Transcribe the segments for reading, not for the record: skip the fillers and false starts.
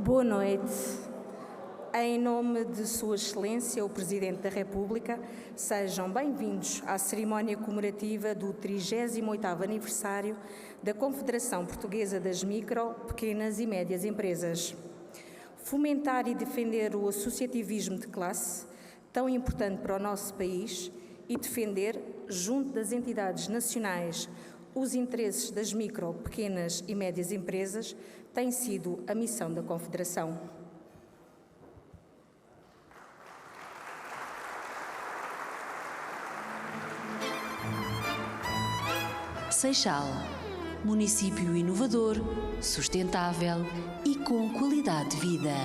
Boa noite. Em nome de Sua Excelência, o Presidente da República, sejam bem-vindos à cerimónia comemorativa do 38º aniversário da Confederação Portuguesa das Micro, Pequenas e Médias Empresas. Fomentar e defender o associativismo de classe, tão importante para o nosso país, e defender, junto das entidades nacionais, os interesses das micro, pequenas e médias empresas, tem sido a missão da Confederação. Seixal, município inovador, sustentável e com qualidade de vida.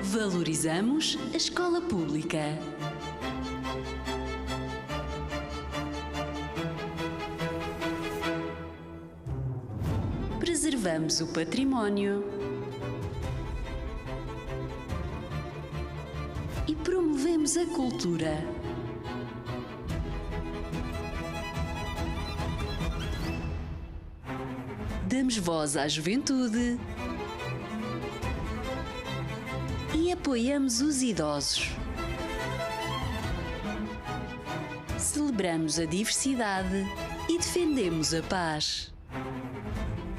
Valorizamos a escola pública. Preservamos o património e promovemos a cultura. Damos voz à juventude e apoiamos os idosos. Celebramos a diversidade e defendemos a paz.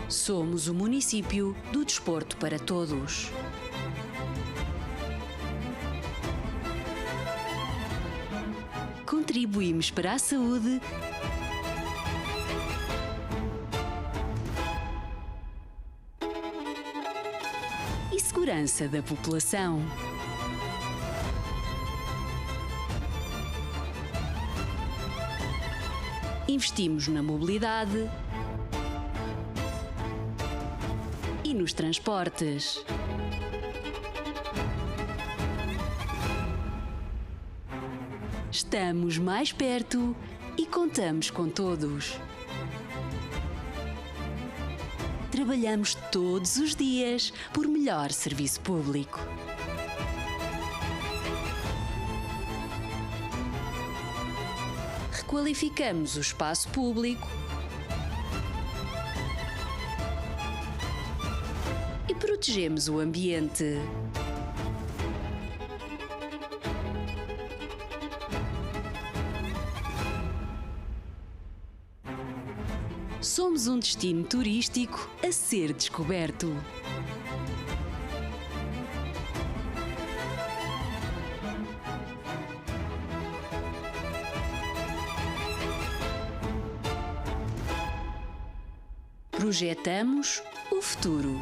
Somos o município do desporto para todos. Contribuímos para a saúde e segurança da população. Investimos na mobilidade e nos transportes. Estamos mais perto e contamos com todos. Trabalhamos todos os dias por melhor serviço público. Requalificamos o espaço público e protegemos o ambiente. Somos um destino turístico a ser descoberto. Projetamos o futuro.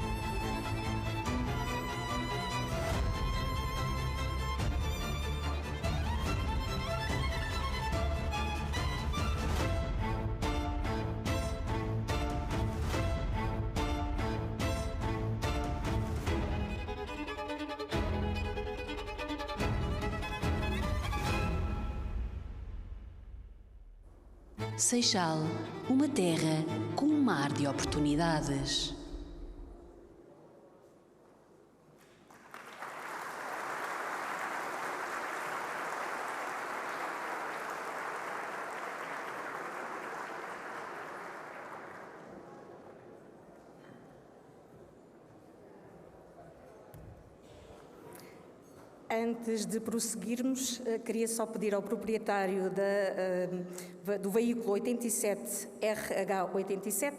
Seixal, uma terra com um mar de oportunidades. Antes de prosseguirmos, queria só pedir ao proprietário do veículo 87 RH87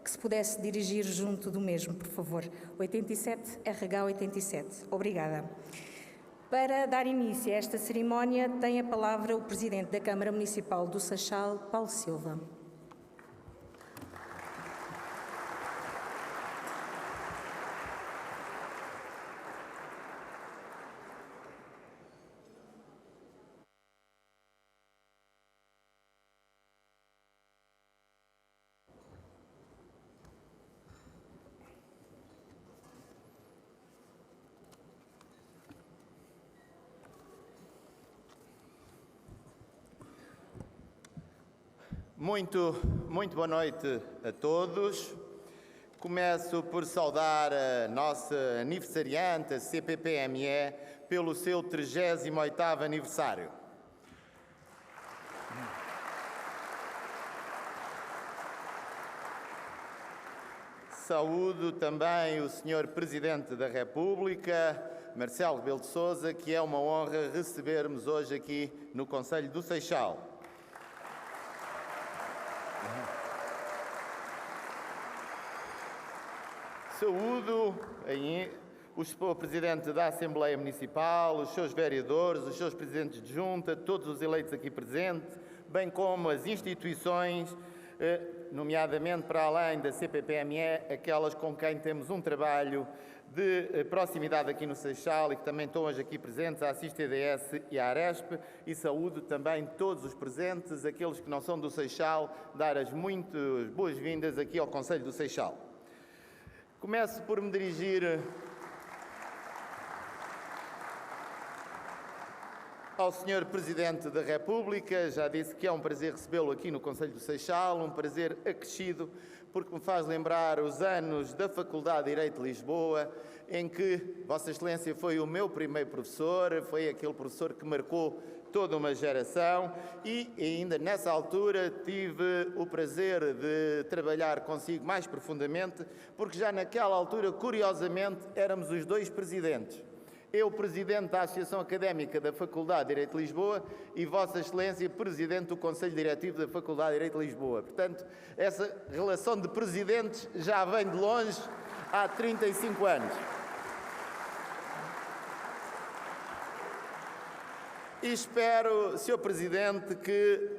que se pudesse dirigir junto do mesmo, por favor. 87 RH87. Obrigada. Para dar início a esta cerimónia, tem a palavra o Presidente da Câmara Municipal do Seixal, Paulo Silva. Muito boa noite a todos. Começo por saudar a nossa aniversariante, a CPPME, pelo seu 38º aniversário. Saúdo também o Sr. Presidente da República, Marcelo Rebelo de Sousa, que é uma honra recebermos hoje aqui no Conselho do Seixal. Saúdo o Sr. Presidente da Assembleia Municipal, os seus vereadores, os seus presidentes de junta, todos os eleitos aqui presentes, bem como as instituições, nomeadamente para além da CPPME, aquelas com quem temos um trabalho de proximidade aqui no Seixal e que também estão hoje aqui presentes, a Assis TDS e a Aresp, e saúdo também todos os presentes, aqueles que não são do Seixal, dar as muitas boas-vindas aqui ao Conselho do Seixal. Começo por me dirigir ao Sr. Presidente da República. Já disse que é um prazer recebê-lo aqui no Conselho do Seixal, um prazer acrescido, porque me faz lembrar os anos da Faculdade de Direito de Lisboa, em que Vossa Excelência foi o meu primeiro professor, foi aquele professor que marcou toda uma geração e ainda nessa altura tive o prazer de trabalhar consigo mais profundamente, porque já naquela altura, curiosamente, éramos os dois presidentes. Eu, Presidente da Associação Académica da Faculdade de Direito de Lisboa e Vossa Excelência, Presidente do Conselho Diretivo da Faculdade de Direito de Lisboa. Portanto, essa relação de presidentes já vem de longe há 35 anos. E espero, Sr. Presidente, que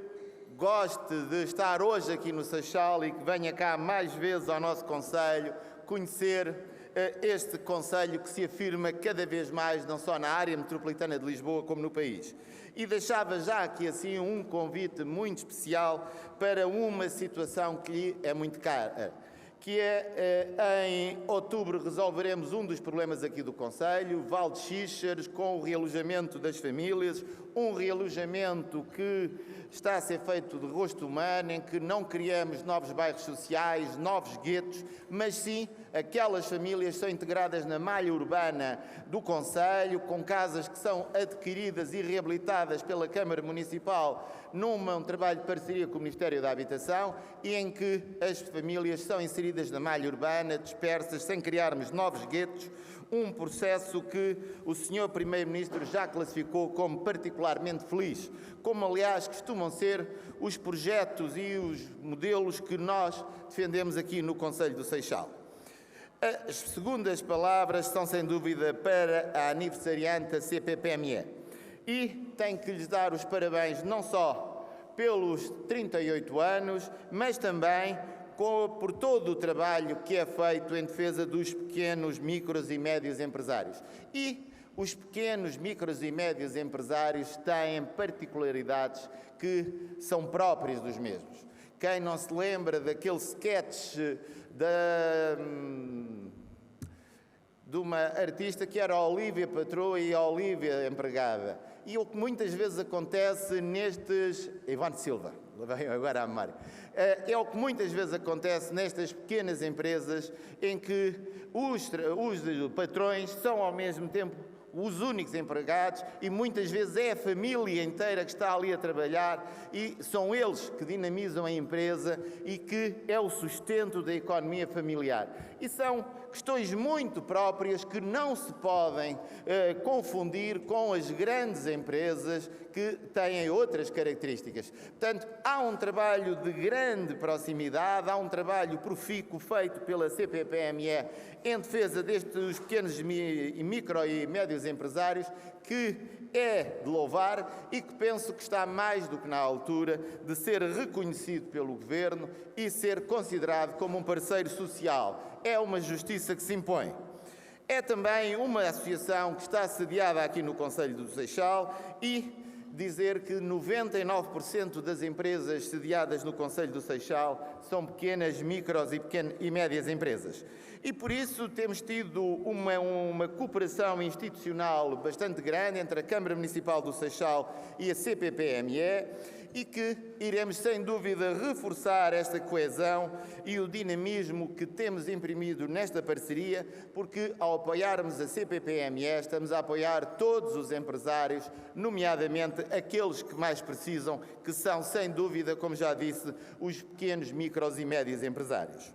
goste de estar hoje aqui no Seixal e que venha cá mais vezes ao nosso Conselho conhecer este Conselho que se afirma cada vez mais, não só na área metropolitana de Lisboa, como no país. E deixava já aqui assim um convite muito especial para uma situação que lhe é muito cara, que é, em outubro resolveremos um dos problemas aqui do Conselho, Val de Xíxares, com o realojamento das famílias, um realojamento que está a ser feito de rosto humano, em que não criamos novos bairros sociais, novos guetos, mas sim aquelas famílias são integradas na malha urbana do Conselho, com casas que são adquiridas e reabilitadas pela Câmara Municipal num trabalho de parceria com o Ministério da Habitação e em que as famílias são inseridas na malha urbana, dispersas, sem criarmos novos guetos, um processo que o Sr. Primeiro-Ministro já classificou como particularmente feliz, como aliás costumam ser os projetos e os modelos que nós defendemos aqui no Conselho do Seixal. As segundas palavras são, sem dúvida, para a aniversariante da CPPME. E tenho que lhes dar os parabéns não só pelos 38 anos, mas também por todo o trabalho que é feito em defesa dos pequenos, micros e médios empresários. E os pequenos, micros e médios empresários têm particularidades que são próprias dos mesmos. Quem não se lembra daquele sketch de uma artista que era a Olívia Patroa e a Olívia Empregada. E o que muitas vezes acontece nestes... Ivone Silva, veio agora à memória. É o que muitas vezes acontece nestas pequenas empresas em que os patrões são ao mesmo tempo os únicos empregados e muitas vezes é a família inteira que está ali a trabalhar e são eles que dinamizam a empresa e que é o sustento da economia familiar. E são questões muito próprias que não se podem confundir com as grandes empresas que têm outras características. Portanto, há um trabalho de grande proximidade, há um trabalho profícuo feito pela CPPME em defesa destes pequenos e micro e médios empresários que é de louvar e que penso que está mais do que na altura de ser reconhecido pelo Governo e ser considerado como um parceiro social. É uma justiça que se impõe. É também uma associação que está sediada aqui no Conselho do Seixal e dizer que 99% das empresas sediadas no Conselho do Seixal são pequenas, micros e médias empresas. E por isso temos tido uma cooperação institucional bastante grande entre a Câmara Municipal do Seixal e a CPPME e que iremos sem dúvida reforçar esta coesão e o dinamismo que temos imprimido nesta parceria, porque ao apoiarmos a CPPME estamos a apoiar todos os empresários, nomeadamente aqueles que mais precisam, que são sem dúvida, como já disse, os pequenos, micros e médios empresários.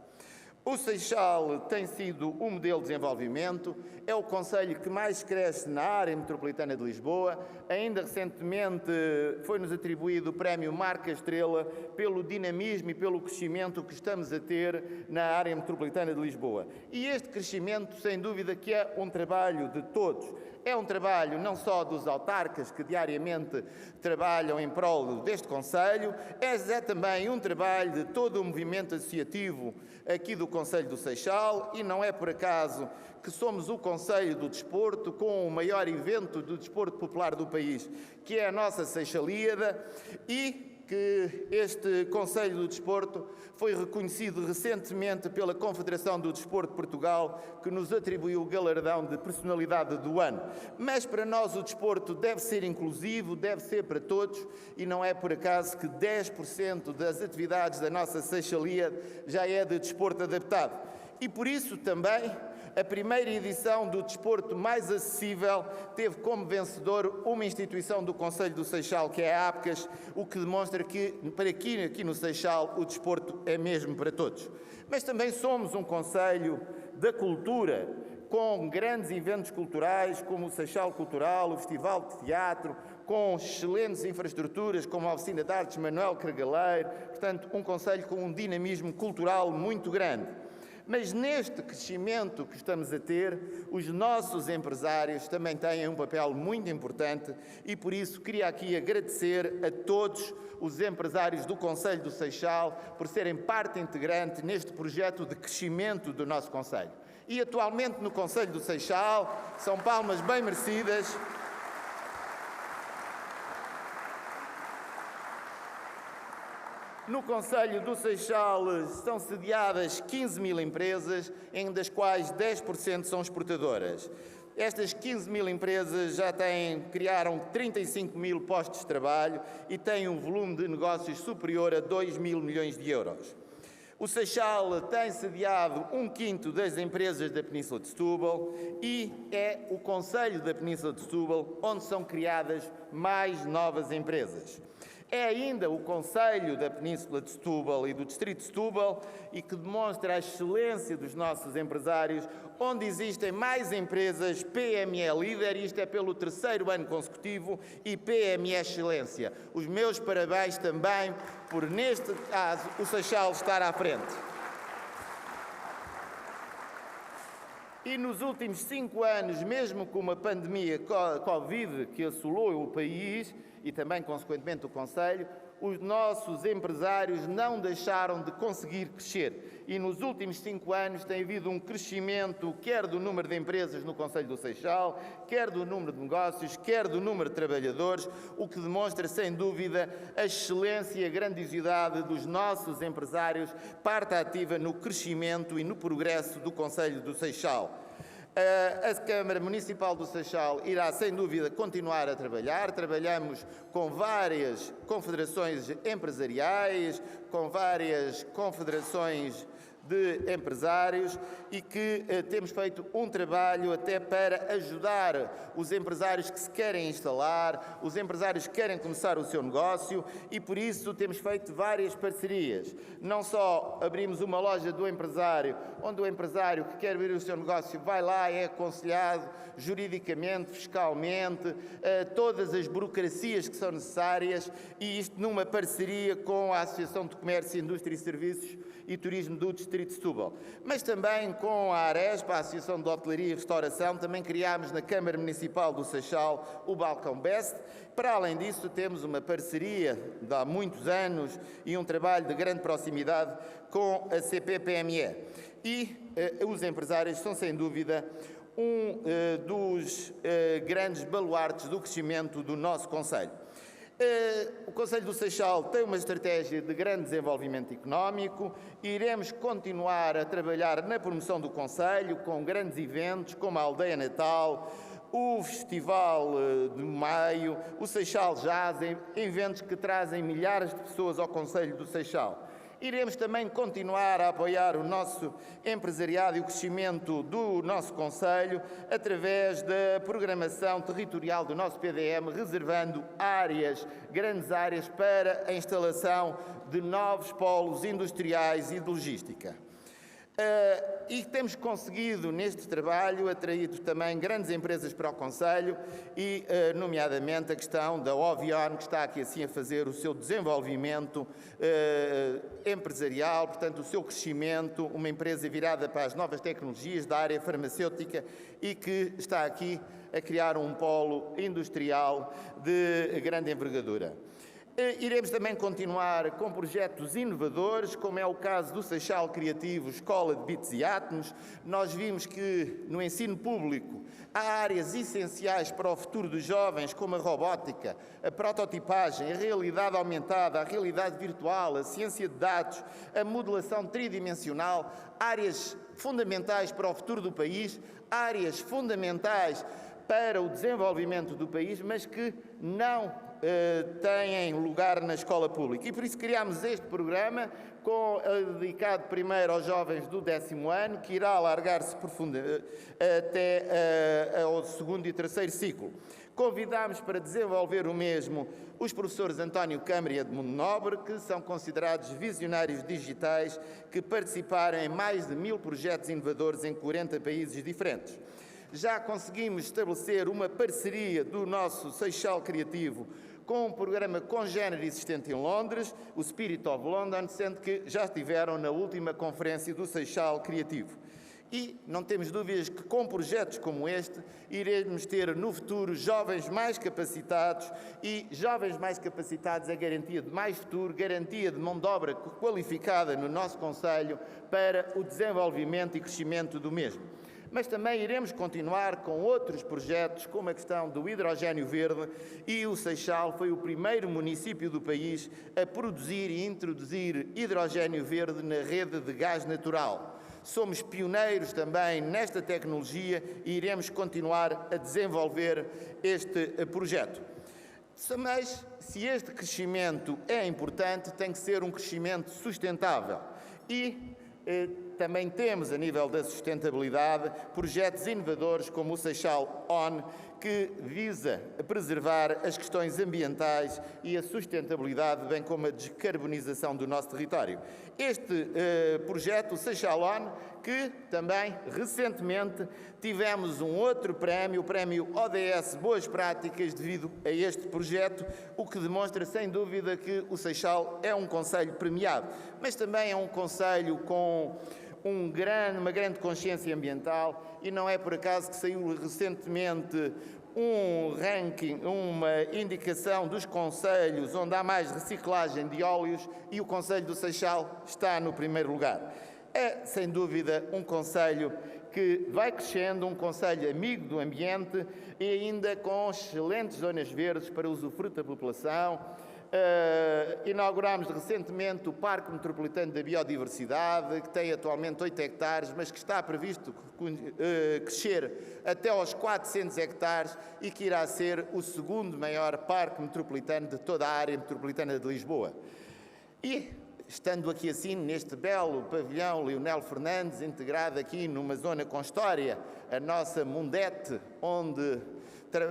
O Seixal tem sido um modelo de desenvolvimento, é o concelho que mais cresce na área metropolitana de Lisboa. Ainda recentemente foi-nos atribuído o prémio Marca Estrela pelo dinamismo e pelo crescimento que estamos a ter na área metropolitana de Lisboa. E este crescimento, sem dúvida, que é um trabalho de todos. É um trabalho não só dos autarcas que diariamente trabalham em prol deste concelho, é também um trabalho de todo o movimento associativo aqui do Concelho do Seixal, e não é por acaso que somos o Concelho do Desporto com o maior evento do desporto popular do país, que é a nossa Seixalíada, e que este Conselho do Desporto foi reconhecido recentemente pela Confederação do Desporto de Portugal, que nos atribuiu o galardão de personalidade do ano. Mas para nós o desporto deve ser inclusivo, deve ser para todos, e não é por acaso que 10% das atividades da nossa Seixalíada já é de desporto adaptado. E por isso também a primeira edição do desporto mais acessível teve como vencedor uma instituição do Concelho do Seixal, que é a APCAS, o que demonstra que aqui no Seixal o desporto é mesmo para todos. Mas também somos um concelho da cultura, com grandes eventos culturais como o Seixal Cultural, o Festival de Teatro, com excelentes infraestruturas como a Oficina de Artes Manuel Cargaleiro, portanto um concelho com um dinamismo cultural muito grande. Mas neste crescimento que estamos a ter, os nossos empresários também têm um papel muito importante, e por isso queria aqui agradecer a todos os empresários do Concelho do Seixal por serem parte integrante neste projeto de crescimento do nosso concelho. E atualmente no Concelho do Seixal, são palmas bem merecidas. No Concelho do Seixal estão sediadas 15 mil empresas, das quais 10% são exportadoras. Estas 15 mil empresas já criaram 35 mil postos de trabalho e têm um volume de negócios superior a 2 mil milhões de euros. O Seixal tem sediado 1/5 das empresas da Península de Setúbal e é o Concelho da Península de Setúbal onde são criadas mais novas empresas. É ainda o Concelho da Península de Setúbal e do Distrito de Setúbal, e que demonstra a excelência dos nossos empresários, onde existem mais empresas PME Líder, e isto é pelo 3º ano consecutivo, e PME Excelência. Os meus parabéns também por, neste caso, o Seixal estar à frente. E nos últimos 5 anos, mesmo com uma pandemia Covid que assolou o país e também, consequentemente, o Concelho, os nossos empresários não deixaram de conseguir crescer. E nos últimos 5 anos tem havido um crescimento, quer do número de empresas no Concelho do Seixal, quer do número de negócios, quer do número de trabalhadores, o que demonstra, sem dúvida, a excelência e a grandiosidade dos nossos empresários, parte ativa no crescimento e no progresso do Concelho do Seixal. A Câmara Municipal do Seixal irá, sem dúvida, continuar a trabalhar. Trabalhamos com várias confederações empresariais, com várias confederações de empresários, e que temos feito um trabalho até para ajudar os empresários que se querem instalar, os empresários que querem começar o seu negócio, e por isso temos feito várias parcerias. Não só abrimos uma loja do empresário, onde o empresário que quer abrir o seu negócio vai lá, é aconselhado juridicamente, fiscalmente, todas as burocracias que são necessárias, e isto numa parceria com a Associação de Comércio, Indústria e Serviços e Turismo do Distrito de Setúbal. Mas também com a Arespa, a Associação de Hotelaria e Restauração, também criámos na Câmara Municipal do Seixal o Balcão Best. Para além disso, temos uma parceria de há muitos anos e um trabalho de grande proximidade com a CPPME. E os empresários são, sem dúvida, um dos grandes baluartes do crescimento do nosso concelho. O Concelho do Seixal tem uma estratégia de grande desenvolvimento económico e iremos continuar a trabalhar na promoção do concelho com grandes eventos como a Aldeia Natal, o Festival de Maio, o Seixal Jazz, eventos que trazem milhares de pessoas ao Concelho do Seixal. Iremos também continuar a apoiar o nosso empresariado e o crescimento do nosso concelho através da programação territorial do nosso PDM, reservando grandes áreas para a instalação de novos polos industriais e de logística. E temos conseguido, neste trabalho, atrair também grandes empresas para o concelho e, nomeadamente, a questão da Ovion, que está aqui assim a fazer o seu desenvolvimento empresarial, portanto, o seu crescimento, uma empresa virada para as novas tecnologias da área farmacêutica e que está aqui a criar um polo industrial de grande envergadura. Iremos também continuar com projetos inovadores, como é o caso do Seixal Criativo Escola de Bits e Átomos. Nós vimos que no ensino público há áreas essenciais para o futuro dos jovens, como a robótica, a prototipagem, a realidade aumentada, a realidade virtual, a ciência de dados, a modelação tridimensional, áreas fundamentais para o futuro do país, áreas fundamentais para o desenvolvimento do país, mas que não têm lugar na escola pública. E por isso criámos este programa dedicado primeiro aos jovens do 10º ano, que irá alargar-se até ao 2º e 3º ciclo. Convidámos para desenvolver o mesmo os professores António Câmara e Edmundo Nobre, que são considerados visionários digitais, que participaram em mais de 1000 projetos inovadores em 40 países diferentes. Já conseguimos estabelecer uma parceria do nosso Seixal Criativo com um programa congénero existente em Londres, o Spirit of London, sendo que já estiveram na última conferência do Seixal Criativo. E não temos dúvidas que com projetos como este iremos ter no futuro jovens mais capacitados e jovens mais capacitados é garantia de mais futuro, garantia de mão de obra qualificada no nosso concelho para o desenvolvimento e crescimento do mesmo. Mas também iremos continuar com outros projetos, como a questão do hidrogénio verde, e o Seixal foi o primeiro município do país a produzir e introduzir hidrogénio verde na rede de gás natural. Somos pioneiros também nesta tecnologia e iremos continuar a desenvolver este projeto. Mas, se este crescimento é importante, tem que ser um crescimento sustentável. E também temos, a nível da sustentabilidade, projetos inovadores como o Seixal ON, que visa preservar as questões ambientais e a sustentabilidade, bem como a descarbonização do nosso território. Este projeto, o Seixal ON, que também recentemente tivemos um outro prémio, o prémio ODS Boas Práticas, devido a este projeto, o que demonstra sem dúvida que o Seixal é um concelho premiado, mas também é um concelho com uma grande consciência ambiental, e não é por acaso que saiu recentemente um ranking, uma indicação dos concelhos onde há mais reciclagem de óleos, e o concelho do Seixal está no primeiro lugar. É, sem dúvida, um concelho que vai crescendo, um concelho amigo do ambiente e ainda com excelentes zonas verdes para usufruto da população. Inaugurámos recentemente o Parque Metropolitano da Biodiversidade, que tem atualmente 8 hectares, mas que está previsto crescer até aos 400 hectares e que irá ser o segundo maior parque metropolitano de toda a área metropolitana de Lisboa. E, estando aqui assim, neste belo pavilhão Leonel Fernandes, integrado aqui numa zona com história, a nossa Mundete, onde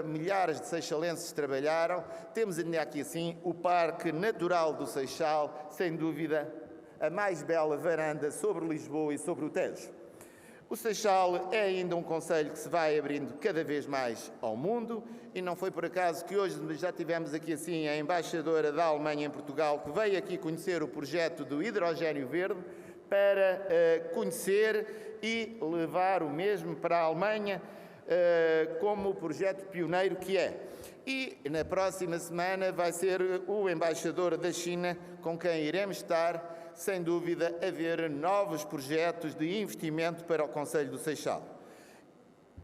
milhares de seixalenses trabalharam, temos ainda aqui assim o Parque Natural do Seixal, sem dúvida a mais bela varanda sobre Lisboa e sobre o Tejo. O Seixal é ainda um concelho que se vai abrindo cada vez mais ao mundo, e não foi por acaso que hoje já tivemos aqui assim a embaixadora da Alemanha em Portugal, que veio aqui conhecer o projeto do hidrogénio verde para conhecer e levar o mesmo para a Alemanha como projeto pioneiro que é. E na próxima semana vai ser o embaixador da China com quem iremos estar, sem dúvida, a ver novos projetos de investimento para o concelho do Seixal.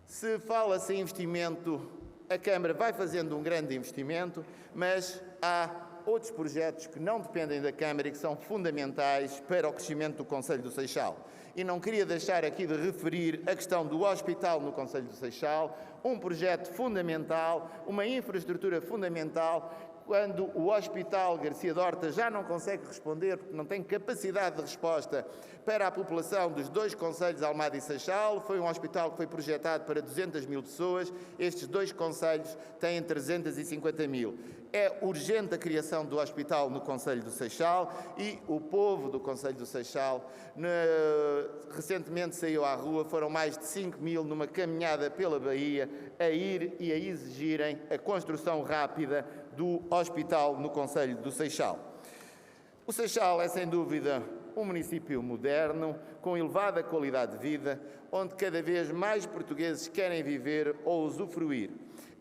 Se fala-se em investimento, a Câmara vai fazendo um grande investimento, mas há outros projetos que não dependem da Câmara e que são fundamentais para o crescimento do concelho do Seixal. E não queria deixar aqui de referir a questão do hospital no concelho do Seixal, um projeto fundamental, uma infraestrutura fundamental quando o Hospital Garcia Dorta já não consegue responder, porque não tem capacidade de resposta para a população dos dois concelhos, Almada e Seixal. Foi um hospital que foi projetado para 200 mil pessoas, estes dois concelhos têm 350 mil. É urgente a criação do hospital no concelho do Seixal e o povo do concelho do Seixal recentemente saiu à rua, foram mais de 5 mil numa caminhada pela Bahia a ir e a exigirem a construção rápida do hospital no concelho do Seixal. O Seixal é, sem dúvida, um município moderno, com elevada qualidade de vida, onde cada vez mais portugueses querem viver ou usufruir.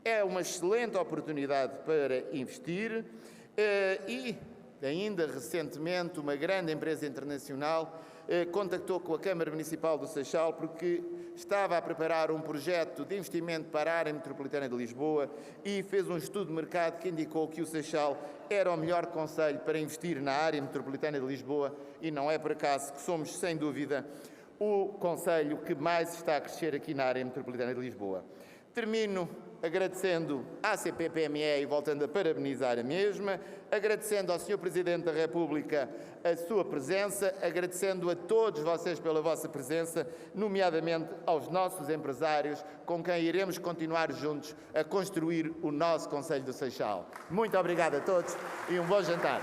É uma excelente oportunidade para investir e, ainda recentemente, uma grande empresa internacional contactou com a Câmara Municipal do Seixal porque estava a preparar um projeto de investimento para a área metropolitana de Lisboa e fez um estudo de mercado que indicou que o Seixal era o melhor concelho para investir na área metropolitana de Lisboa e não é por acaso que somos, sem dúvida, o concelho que mais está a crescer aqui na área metropolitana de Lisboa. Termino agradecendo à CPPME e voltando a parabenizar a mesma, agradecendo ao Sr. Presidente da República a sua presença, agradecendo a todos vocês pela vossa presença, nomeadamente aos nossos empresários, com quem iremos continuar juntos a construir o nosso Concelho do Seixal. Muito obrigado a todos e um bom jantar.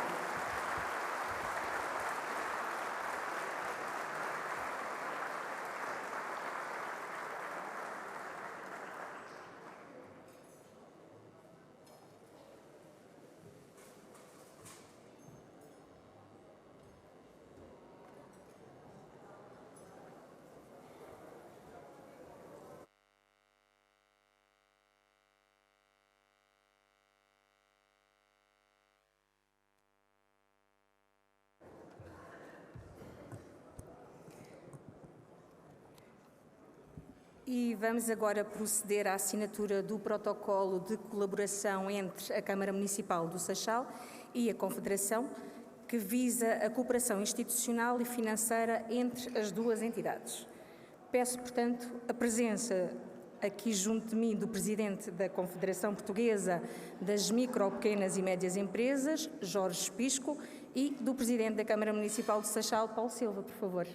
E vamos agora proceder à assinatura do protocolo de colaboração entre a Câmara Municipal do Seixal e a Confederação, que visa a cooperação institucional e financeira entre as duas entidades. Peço, portanto, a presença aqui junto de mim do Presidente da Confederação Portuguesa das Micro, Pequenas e Médias Empresas, Jorge Espisco, e do Presidente da Câmara Municipal do Seixal, Paulo Silva, por favor.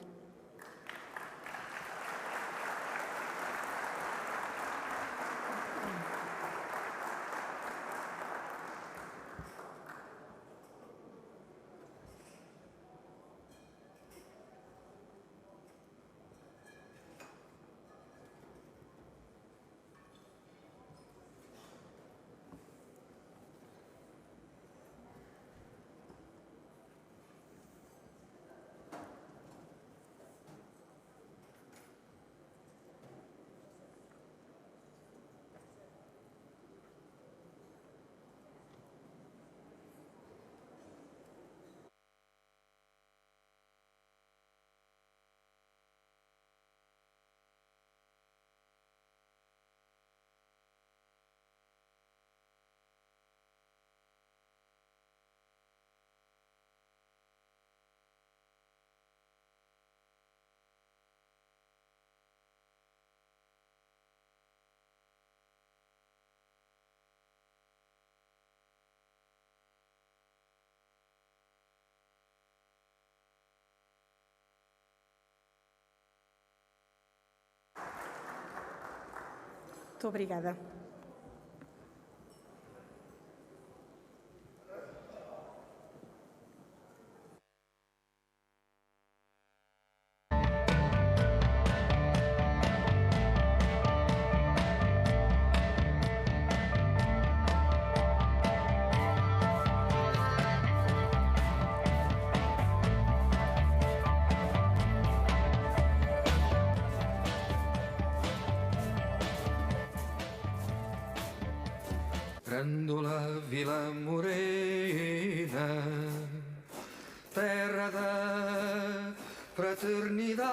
Muito obrigada. Grândola Vila Morena, terra da fraternidade.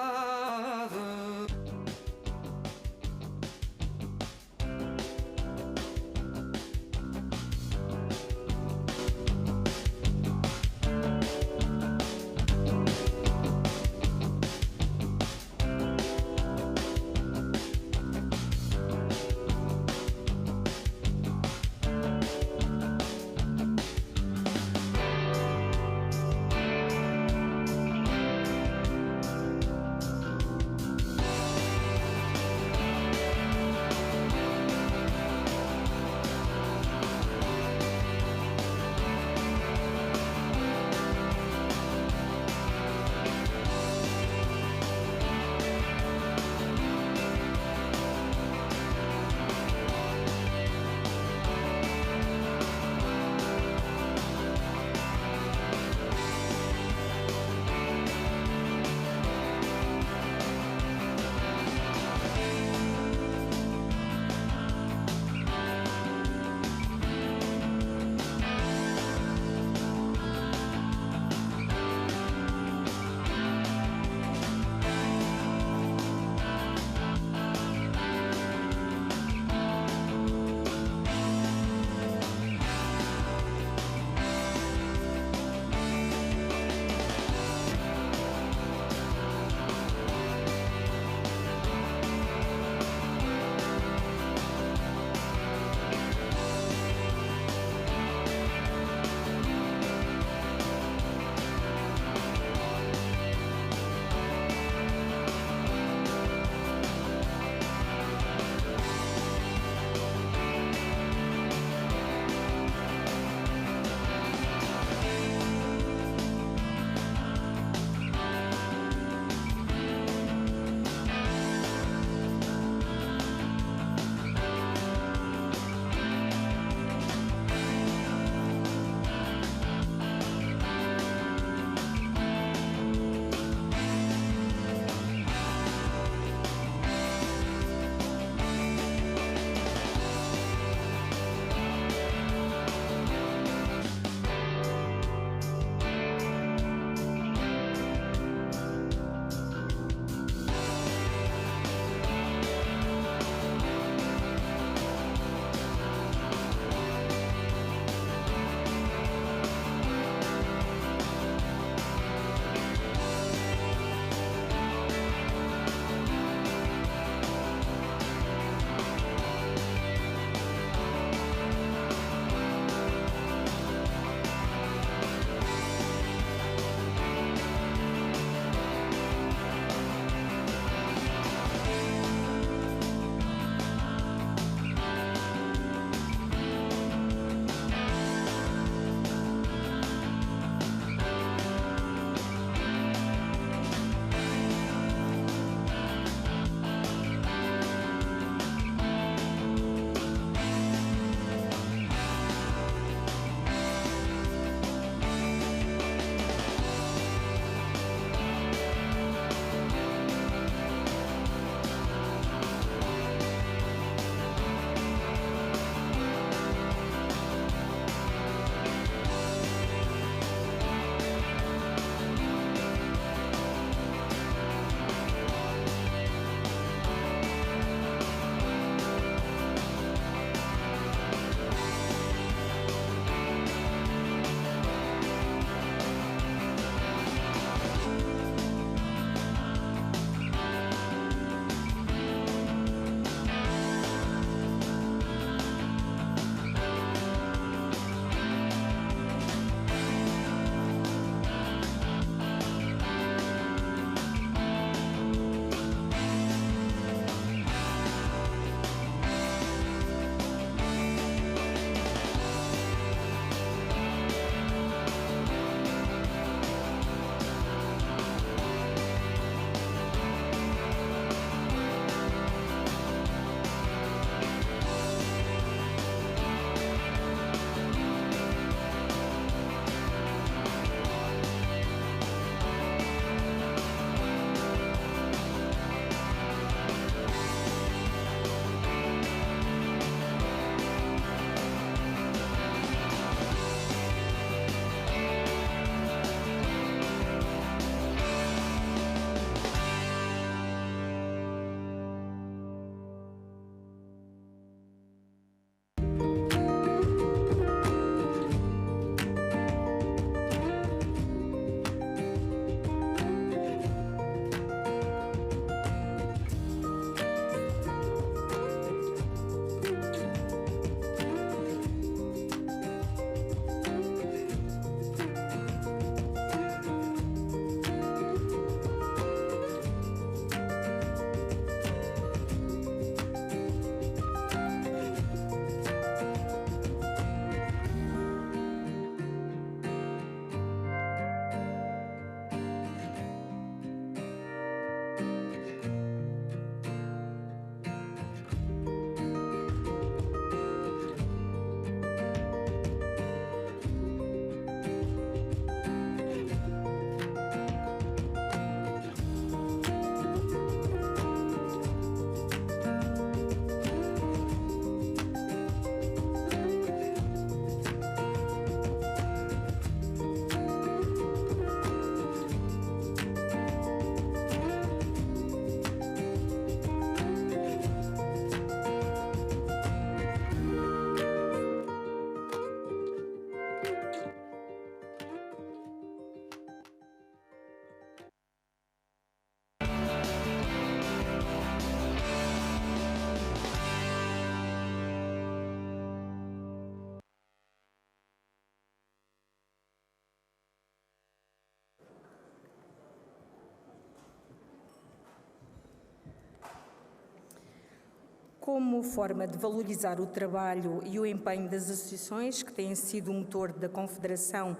como forma de valorizar o trabalho e o empenho das associações que têm sido o motor da Confederação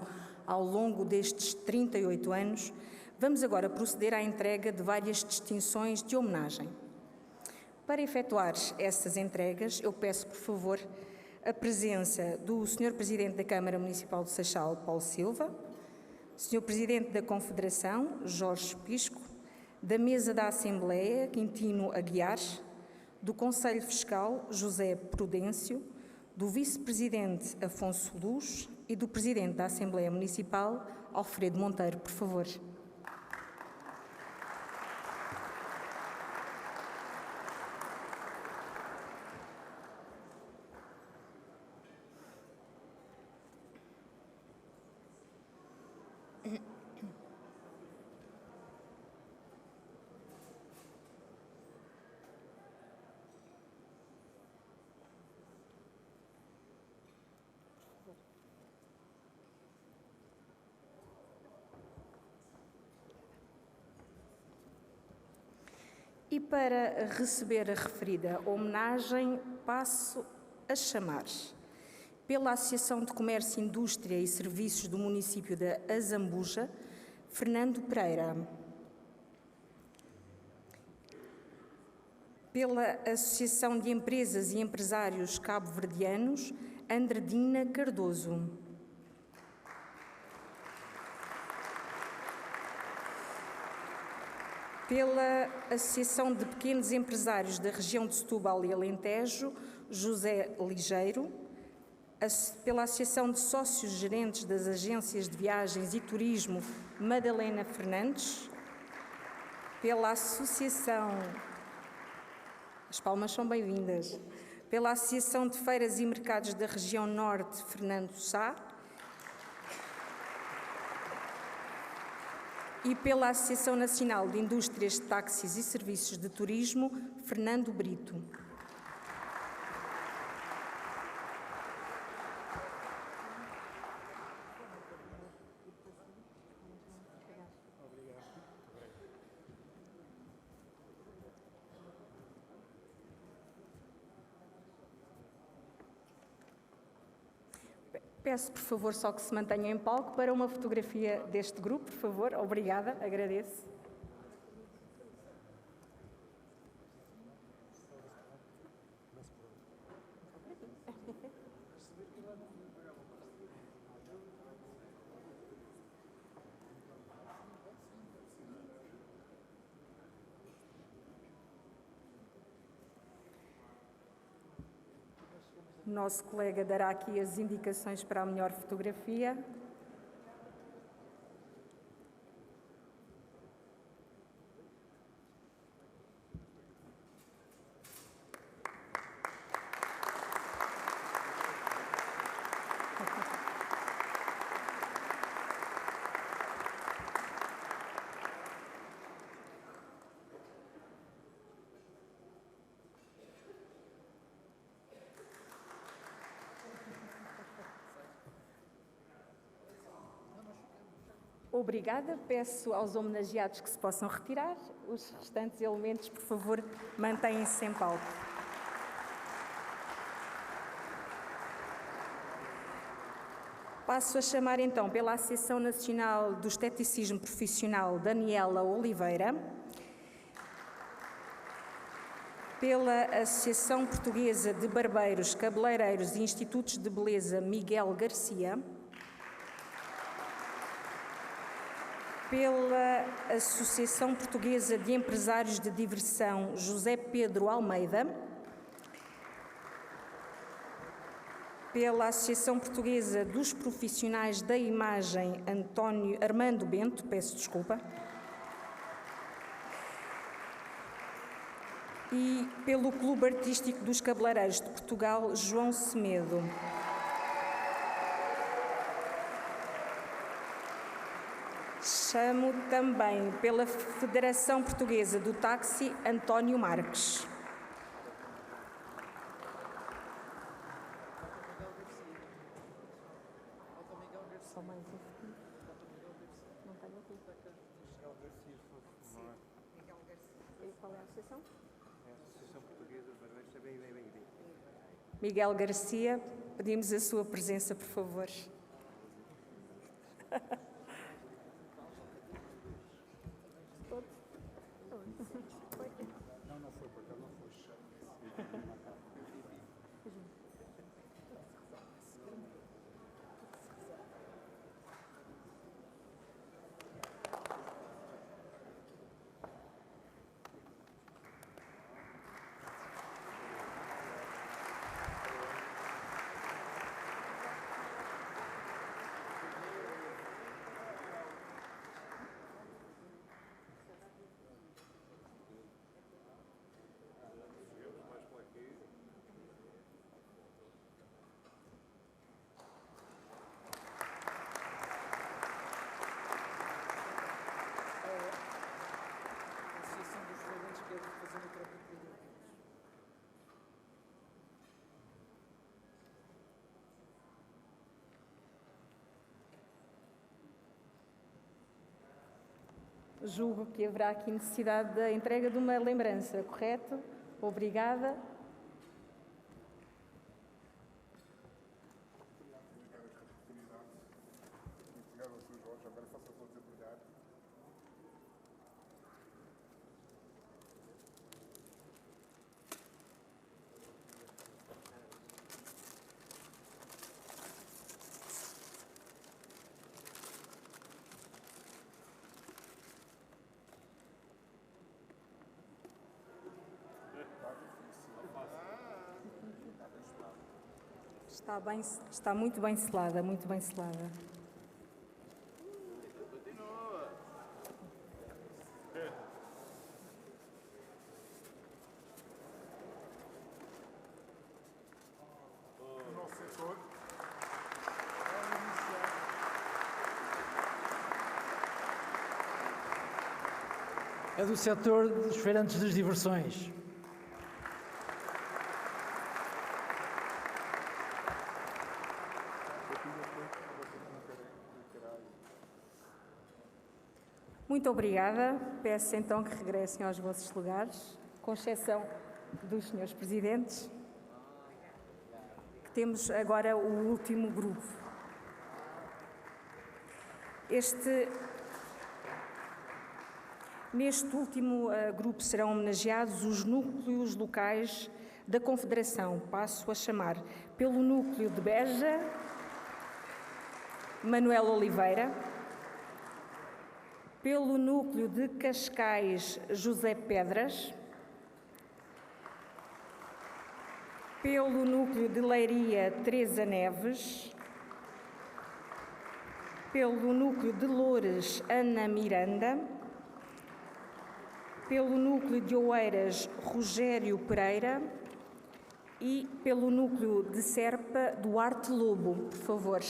ao longo destes 38 anos, vamos agora proceder à entrega de várias distinções de homenagem. Para efetuar essas entregas, eu peço, por favor, a presença do Sr. Presidente da Câmara Municipal de Seixal, Paulo Silva, Sr. Presidente da Confederação, Jorge Pisco, da Mesa da Assembleia, Quintino Aguiar, do Conselho Fiscal, José Prudêncio, do Vice-Presidente, Afonso Luz, e do Presidente da Assembleia Municipal, Alfredo Monteiro, por favor. E para receber a referida homenagem, passo a chamar, pela Associação de Comércio, Indústria e Serviços do município de Azambuja, Fernando Pereira. Pela Associação de Empresas e Empresários Cabo-Verdianos, Andredina Cardoso. Pela Associação de Pequenos Empresários da região de Setúbal e Alentejo, José Ligeiro. Pela Associação de Sócios Gerentes das Agências de Viagens e Turismo, Madalena Fernandes. Pela Associação... As palmas são bem-vindas. Pela Associação de Feiras e Mercados da região Norte, Fernando Sá. E pela Associação Nacional de Indústrias de Táxis e Serviços de Turismo, Fernando Brito. Peço, por favor, só que se mantenham em palco para uma fotografia deste grupo, por favor. Obrigada, agradeço. O nosso colega dará aqui as indicações para a melhor fotografia. Obrigada. Peço aos homenageados que se possam retirar. Os restantes elementos, por favor, mantenham-se em palco. Passo a chamar então pela Associação Nacional do Esteticismo Profissional, Daniela Oliveira. Pela Associação Portuguesa de Barbeiros, Cabeleireiros e Institutos de Beleza, Miguel Garcia. Pela Associação Portuguesa de Empresários de Diversão, José Pedro Almeida. Pela Associação Portuguesa dos Profissionais da Imagem, Armando Bento, peço desculpa. E pelo Clube Artístico dos Cabeleireiros de Portugal, João Semedo. Chamo também pela Federação Portuguesa do Táxi, António Marques. Só mais aqui. Não tenho aqui. Miguel Garcia. E qual é a associação? Miguel Garcia, pedimos a sua presença, por favor. Julgo que haverá aqui necessidade da entrega de uma lembrança, correto? Obrigada. Está muito bem selada, muito bem selada. É do setor dos feirantes das diversões. Muito obrigada. Peço então que regressem aos vossos lugares, com exceção dos senhores presidentes. Temos agora o último grupo. Neste último grupo serão homenageados os núcleos locais da Confederação. Passo a chamar pelo núcleo de Beja, Manuel Oliveira, pelo núcleo de Cascais, José Pedras, pelo núcleo de Leiria, Teresa Neves, pelo núcleo de Loures, Ana Miranda, pelo núcleo de Oeiras, Rogério Pereira e pelo núcleo de Serpa, Duarte Lobo, por favor.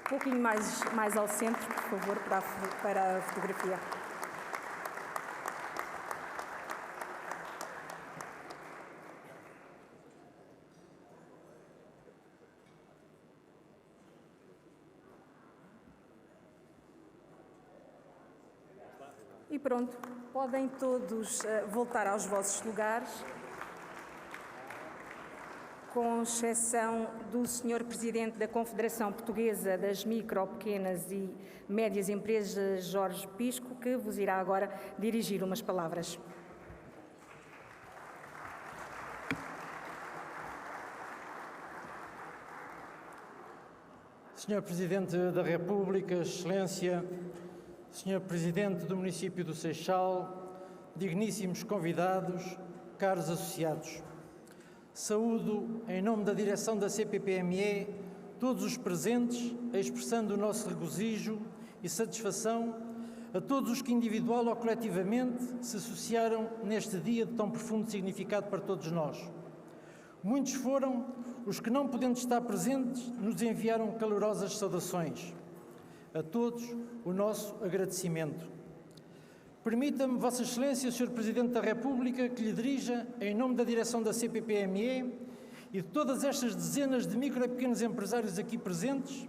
Um pouquinho mais ao centro, por favor, para a fotografia. E pronto, podem todos voltar aos vossos lugares, com exceção do Sr. Presidente da Confederação Portuguesa das Micro, Pequenas e Médias Empresas, Jorge Pisco, que vos irá agora dirigir umas palavras. Sr. Presidente da República, Excelência, Sr. Presidente do município do Seixal, digníssimos convidados, caros associados. Saúdo, em nome da direção da CPPME, todos os presentes, expressando o nosso regozijo e satisfação a todos os que individual ou coletivamente se associaram neste dia de tão profundo significado para todos nós. Muitos foram os que, não podendo estar presentes, nos enviaram calorosas saudações. A todos o nosso agradecimento. Permita-me, Vossa Excelência, Sr. Presidente da República, que lhe dirija, em nome da direção da CPPME e de todas estas dezenas de micro e pequenos empresários aqui presentes,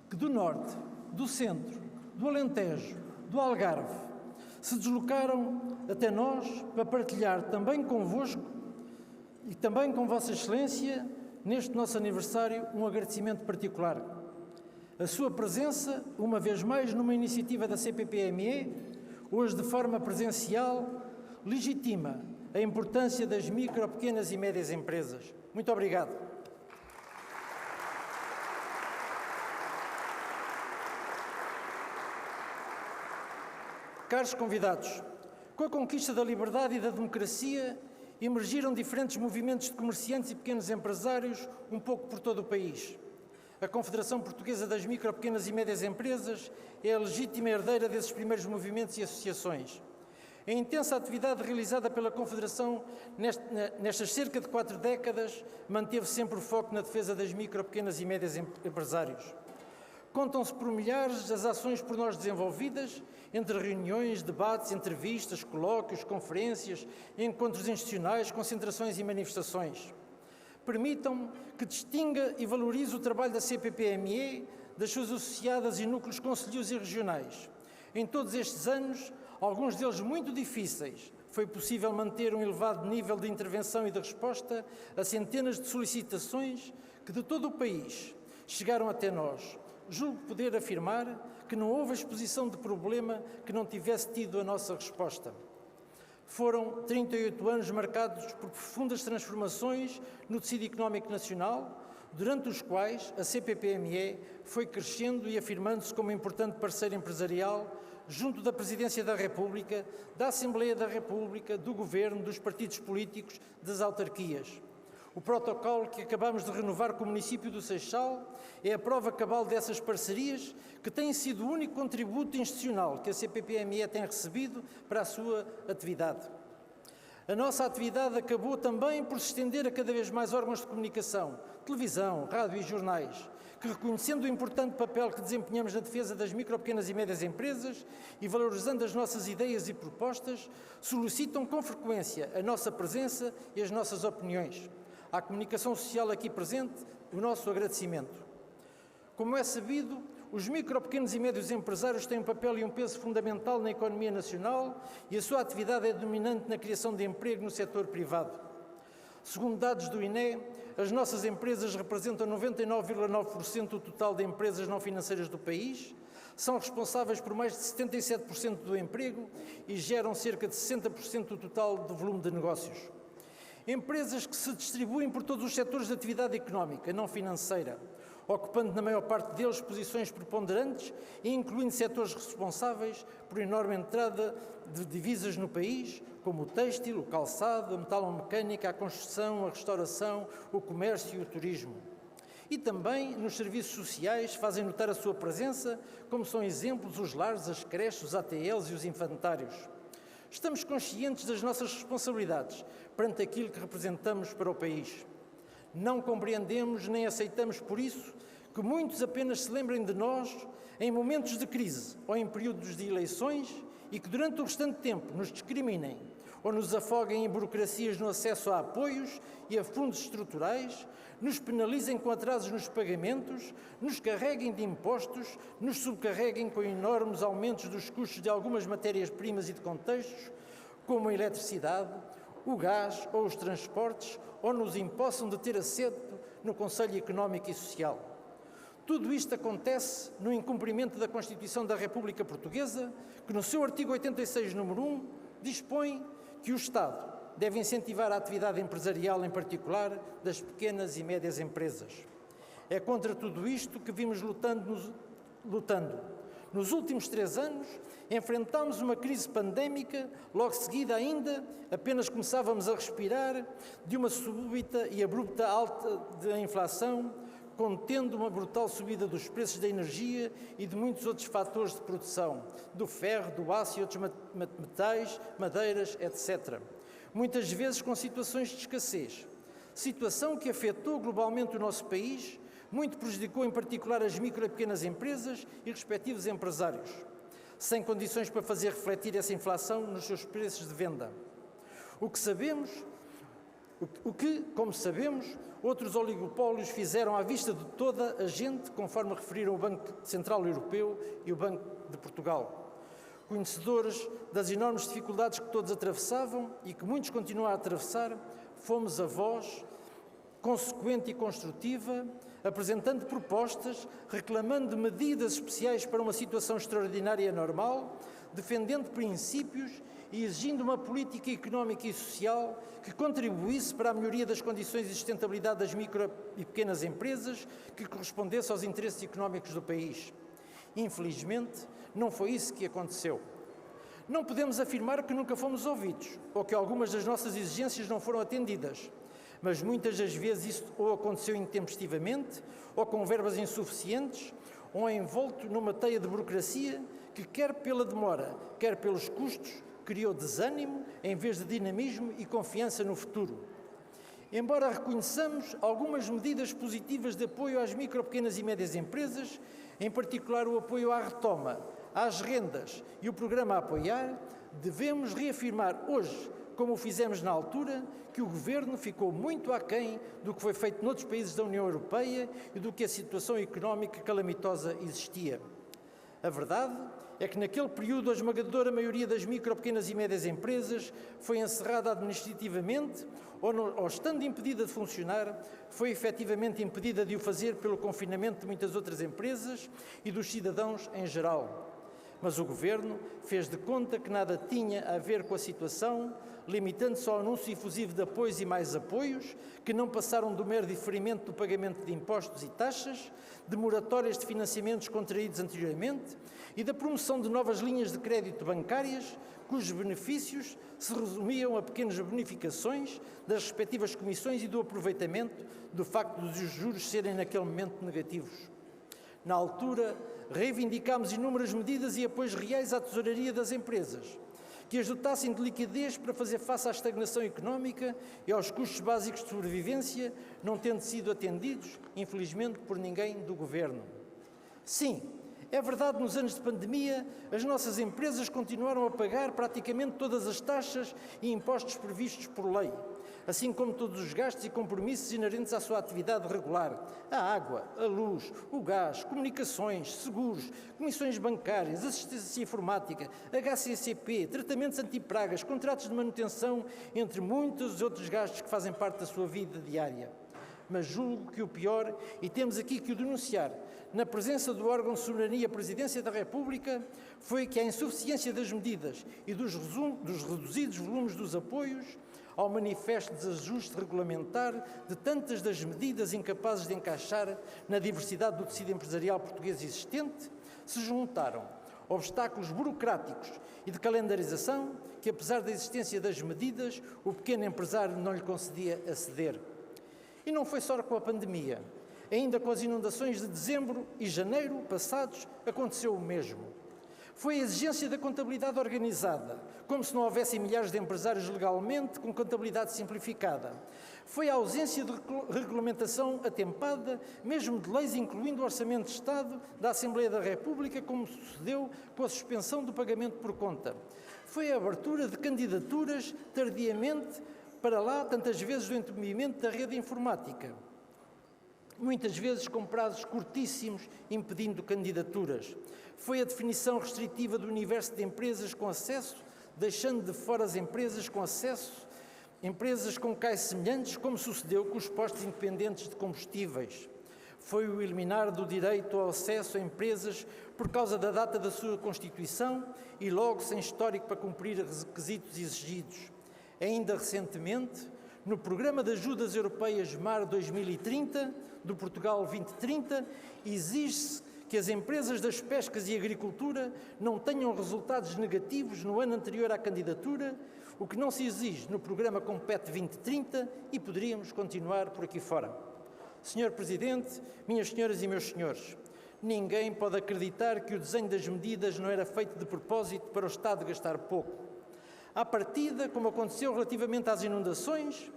que do Norte, do Centro, do Alentejo, do Algarve, se deslocaram até nós para partilhar também convosco e também com Vossa Excelência, neste nosso aniversário, um agradecimento particular. A sua presença, uma vez mais, numa iniciativa da CPPME, hoje de forma presencial, legitima a importância das micro, pequenas e médias empresas. Muito obrigado. Caros convidados, com a conquista da liberdade e da democracia, emergiram diferentes movimentos de comerciantes e pequenos empresários um pouco por todo o país. A Confederação Portuguesa das Micro, Pequenas e Médias Empresas é a legítima herdeira desses primeiros movimentos e associações. A intensa atividade realizada pela Confederação nestas cerca de 4 décadas manteve sempre o foco na defesa das micro, pequenas e médias empresários. Contam-se por milhares as ações por nós desenvolvidas, entre reuniões, debates, entrevistas, colóquios, conferências, encontros institucionais, concentrações e manifestações. Permitam-me que distinga e valorize o trabalho da CPPME, das suas associadas e núcleos concelhios e regionais. Em todos estes anos, alguns deles muito difíceis, foi possível manter um elevado nível de intervenção e de resposta a centenas de solicitações que de todo o país chegaram até nós. Julgo poder afirmar que não houve exposição de problema que não tivesse tido a nossa resposta. Foram 38 anos marcados por profundas transformações no tecido económico nacional, durante os quais a CPPME foi crescendo e afirmando-se como importante parceiro empresarial junto da Presidência da República, da Assembleia da República, do Governo, dos partidos políticos, das autarquias. O protocolo que acabamos de renovar com o município do Seixal é a prova cabal dessas parcerias, que tem sido o único contributo institucional que a CPPME tem recebido para a sua atividade. A nossa atividade acabou também por se estender a cada vez mais órgãos de comunicação, televisão, rádio e jornais, que, reconhecendo o importante papel que desempenhamos na defesa das micro, pequenas e médias empresas e valorizando as nossas ideias e propostas, solicitam com frequência a nossa presença e as nossas opiniões. À comunicação social aqui presente, o nosso agradecimento. Como é sabido, os micro, pequenos e médios empresários têm um papel e um peso fundamental na economia nacional e a sua atividade é dominante na criação de emprego no setor privado. Segundo dados do INE, as nossas empresas representam 99,9% do total de empresas não financeiras do país, são responsáveis por mais de 77% do emprego e geram cerca de 60% do total do volume de negócios. Empresas que se distribuem por todos os setores de atividade económica, não financeira, ocupando na maior parte deles posições preponderantes e incluindo setores responsáveis por enorme entrada de divisas no país, como o têxtil, o calçado, a metalomecânica, a construção, a restauração, o comércio e o turismo. E também nos serviços sociais fazem notar a sua presença, como são exemplos os lares, as creches, os ATLs e os infantários. Estamos conscientes das nossas responsabilidades perante aquilo que representamos para o país. Não compreendemos nem aceitamos, por isso, que muitos apenas se lembrem de nós em momentos de crise ou em períodos de eleições e que durante o restante tempo nos discriminem ou nos afoguem em burocracias no acesso a apoios e a fundos estruturais, nos penalizem com atrasos nos pagamentos, nos carreguem de impostos, nos subcarreguem com enormes aumentos dos custos de algumas matérias-primas e de contextos, como a eletricidade, o gás ou os transportes, ou nos impossam de ter assento no Conselho Económico e Social. Tudo isto acontece no incumprimento da Constituição da República Portuguesa, que no seu artigo 86, número 1, dispõe que o Estado deve incentivar a atividade empresarial, em particular das pequenas e médias empresas. É contra tudo isto que vimos lutando. Nos últimos 3 anos, enfrentámos uma crise pandémica, logo seguida ainda, apenas começávamos a respirar de uma súbita e abrupta alta da inflação, contendo uma brutal subida dos preços da energia e de muitos outros fatores de produção, do ferro, do aço e outros metais, madeiras, etc. Muitas vezes com situações de escassez. Situação que afetou globalmente o nosso país, muito prejudicou em particular as micro e pequenas empresas e respectivos empresários, sem condições para fazer refletir essa inflação nos seus preços de venda. Como sabemos, outros oligopólios fizeram à vista de toda a gente, conforme referiram o Banco Central Europeu e o Banco de Portugal. Conhecedores das enormes dificuldades que todos atravessavam e que muitos continuam a atravessar, fomos a voz, consequente e construtiva, apresentando propostas, reclamando medidas especiais para uma situação extraordinária e anormal, defendendo princípios e exigindo uma política económica e social que contribuísse para a melhoria das condições de sustentabilidade das micro e pequenas empresas, que correspondesse aos interesses económicos do país. Infelizmente, não foi isso que aconteceu. Não podemos afirmar que nunca fomos ouvidos ou que algumas das nossas exigências não foram atendidas, mas muitas das vezes isso ou aconteceu intempestivamente, ou com verbas insuficientes, ou envolto numa teia de burocracia que, quer pela demora, quer pelos custos, criou desânimo em vez de dinamismo e confiança no futuro. Embora reconheçamos algumas medidas positivas de apoio às micro, pequenas e médias empresas, em particular o apoio à retoma, às rendas e o programa a apoiar, devemos reafirmar hoje, como o fizemos na altura, que o Governo ficou muito aquém do que foi feito noutros países da União Europeia e do que a situação económica calamitosa existia. A verdade é que naquele período a esmagadora maioria das micro, pequenas e médias empresas foi encerrada administrativamente ou estando impedida de funcionar, foi efetivamente impedida de o fazer pelo confinamento de muitas outras empresas e dos cidadãos em geral. Mas o Governo fez de conta que nada tinha a ver com a situação, limitando-se ao anúncio efusivo de apoios e mais apoios, que não passaram do mero diferimento do pagamento de impostos e taxas, de moratórias de financiamentos contraídos anteriormente e da promoção de novas linhas de crédito bancárias, cujos benefícios se resumiam a pequenas bonificações das respectivas comissões e do aproveitamento do facto de os juros serem naquele momento negativos. Na altura, reivindicámos inúmeras medidas e apoios reais à tesouraria das empresas, que as dotassem de liquidez para fazer face à estagnação económica e aos custos básicos de sobrevivência, não tendo sido atendidos, infelizmente, por ninguém do Governo. Sim, é verdade, nos anos de pandemia, as nossas empresas continuaram a pagar praticamente todas as taxas e impostos previstos por lei, assim como todos os gastos e compromissos inerentes à sua atividade regular: a água, a luz, o gás, comunicações, seguros, comissões bancárias, assistência informática, HCCP, tratamentos antipragas, contratos de manutenção, entre muitos outros gastos que fazem parte da sua vida diária. Mas julgo que o pior, e temos aqui que o denunciar, na presença do órgão de soberania Presidência da República, foi que a insuficiência das medidas e dos reduzidos volumes dos apoios, ao manifesto desajuste regulamentar de tantas das medidas incapazes de encaixar na diversidade do tecido empresarial português existente, se juntaram obstáculos burocráticos e de calendarização que, apesar da existência das medidas, o pequeno empresário não lhe concedia aceder. E não foi só com a pandemia. Ainda com as inundações de dezembro e janeiro passados, aconteceu o mesmo. Foi a exigência da contabilidade organizada, como se não houvessem milhares de empresários legalmente com contabilidade simplificada. Foi a ausência de regulamentação atempada, mesmo de leis incluindo o Orçamento de Estado da Assembleia da República, como sucedeu com a suspensão do pagamento por conta. Foi a abertura de candidaturas tardiamente para lá, tantas vezes do entendimento da rede informática, muitas vezes com prazos curtíssimos, impedindo candidaturas. Foi a definição restritiva do universo de empresas com acesso, deixando de fora as empresas com acesso, empresas com cais semelhantes, como sucedeu com os postos independentes de combustíveis. Foi o eliminar do direito ao acesso a empresas por causa da data da sua constituição e logo sem histórico para cumprir requisitos exigidos. Ainda recentemente, No Programa de Ajudas Europeias MAR 2030, do Portugal 2030, exige-se que as empresas das pescas e agricultura não tenham resultados negativos no ano anterior à candidatura, o que não se exige no Programa Compete 2030 e poderíamos continuar por aqui fora. Senhor Presidente, minhas senhoras e meus senhores, ninguém pode acreditar que o desenho das medidas não era feito de propósito para o Estado gastar pouco. À partida, como aconteceu relativamente às inundações,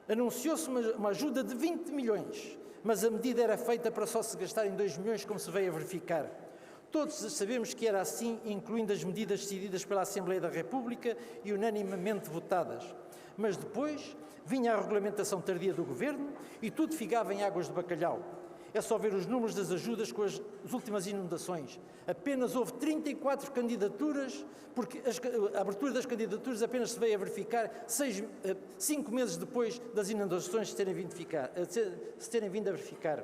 anunciou-se uma ajuda de 20 milhões, mas a medida era feita para só se gastar em 2 milhões, como se veio a verificar. Todos sabemos que era assim, incluindo as medidas decididas pela Assembleia da República e unanimemente votadas. Mas depois vinha a regulamentação tardia do Governo e tudo ficava em águas de bacalhau. É só ver os números das ajudas com as últimas inundações. Apenas houve 34 candidaturas, porque a abertura das candidaturas apenas se veio a verificar 5 meses depois das inundações se terem vindo a verificar.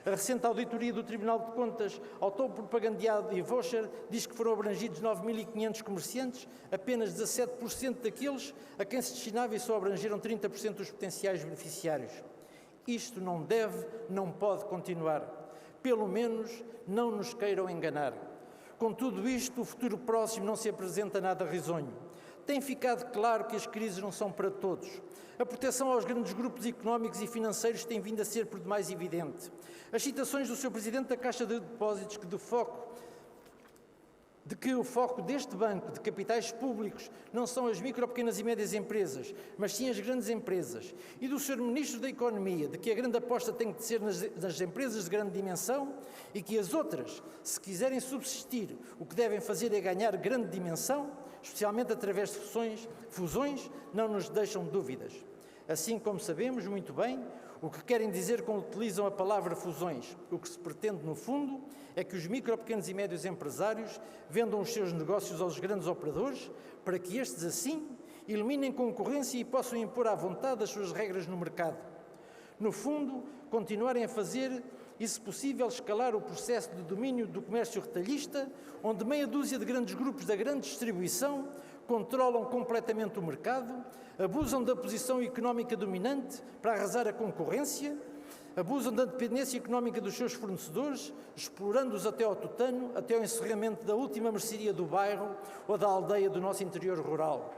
A recente auditoria do Tribunal de Contas, autopropagandeado e voucher, diz que foram abrangidos 9.500 comerciantes, apenas 17% daqueles a quem se destinava e só abrangeram 30% dos potenciais beneficiários. Isto não deve, não pode continuar. Pelo menos não nos queiram enganar. Com tudo isto, o futuro próximo não se apresenta nada risonho. Tem ficado claro que as crises não são para todos. A proteção aos grandes grupos económicos e financeiros tem vindo a ser por demais evidente. As citações do Sr. Presidente da Caixa de Depósitos de que o foco deste banco de capitais públicos não são as micro, pequenas e médias empresas, mas sim as grandes empresas, e do Sr. Ministro da Economia, de que a grande aposta tem de ser nas empresas de grande dimensão e que as outras, se quiserem subsistir, o que devem fazer é ganhar grande dimensão, especialmente através de fusões, não nos deixam dúvidas. Assim como sabemos muito bem o que querem dizer quando utilizam a palavra fusões. O que se pretende, no fundo, é que os micro, pequenos e médios empresários vendam os seus negócios aos grandes operadores para que estes, assim, eliminem concorrência e possam impor à vontade as suas regras no mercado. No fundo, continuarem a fazer e, se possível, escalar o processo de domínio do comércio retalhista, onde meia dúzia de grandes grupos da grande distribuição controlam completamente o mercado, abusam da posição económica dominante para arrasar a concorrência, abusam da dependência económica dos seus fornecedores, explorando-os até ao tutano, até ao encerramento da última mercearia do bairro ou da aldeia do nosso interior rural.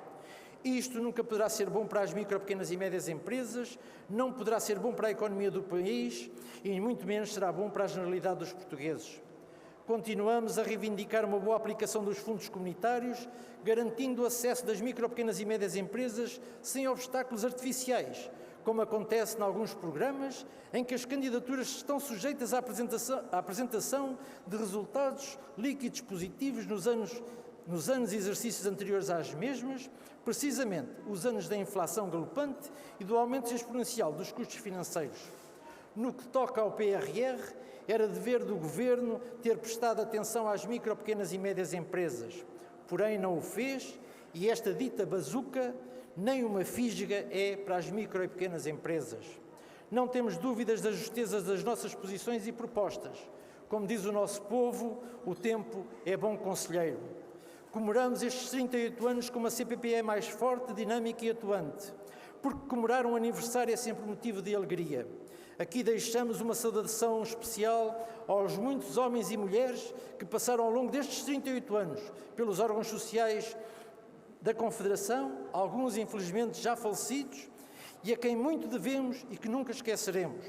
Isto nunca poderá ser bom para as micro, pequenas e médias empresas, não poderá ser bom para a economia do país e muito menos será bom para a generalidade dos portugueses. Continuamos a reivindicar uma boa aplicação dos fundos comunitários, garantindo o acesso das micro, pequenas e médias empresas sem obstáculos artificiais, como acontece em alguns programas em que as candidaturas estão sujeitas à apresentação de resultados líquidos positivos nos anos e exercícios anteriores às mesmas, precisamente os anos da inflação galopante e do aumento exponencial dos custos financeiros. No que toca ao PRR, era dever do Governo ter prestado atenção às micro, pequenas e médias empresas, porém não o fez e esta dita bazuca nem uma físega é para as micro e pequenas empresas. Não temos dúvidas da justeza das nossas posições e propostas. Como diz o nosso povo, o tempo é bom conselheiro. Comemoramos estes 38 anos com uma CPPE mais forte, dinâmica e atuante, porque comemorar um aniversário é sempre motivo de alegria. Aqui deixamos uma saudação especial aos muitos homens e mulheres que passaram ao longo destes 38 anos pelos órgãos sociais da Confederação, alguns infelizmente já falecidos, e a quem muito devemos e que nunca esqueceremos.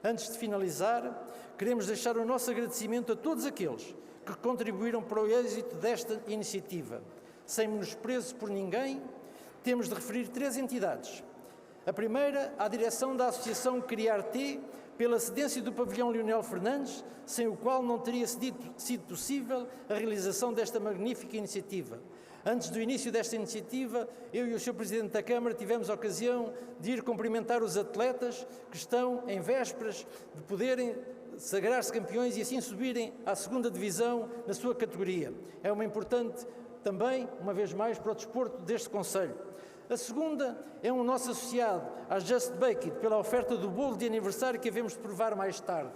Antes de finalizar, queremos deixar o nosso agradecimento a todos aqueles que contribuíram para o êxito desta iniciativa. Sem menosprezo por ninguém, temos de referir 3 entidades. A primeira, a direção da Associação Criar-T, pela cedência do pavilhão Leonel Fernandes, sem o qual não teria sido possível a realização desta magnífica iniciativa. Antes do início desta iniciativa, eu e o Sr. Presidente da Câmara tivemos a ocasião de ir cumprimentar os atletas que estão em vésperas de poderem sagrar-se campeões e assim subirem à 2ª divisão na sua categoria. É uma importante também, uma vez mais, para o desporto deste concelho. A segunda é um nosso associado, a Just Bake It, pela oferta do bolo de aniversário que havemos de provar mais tarde.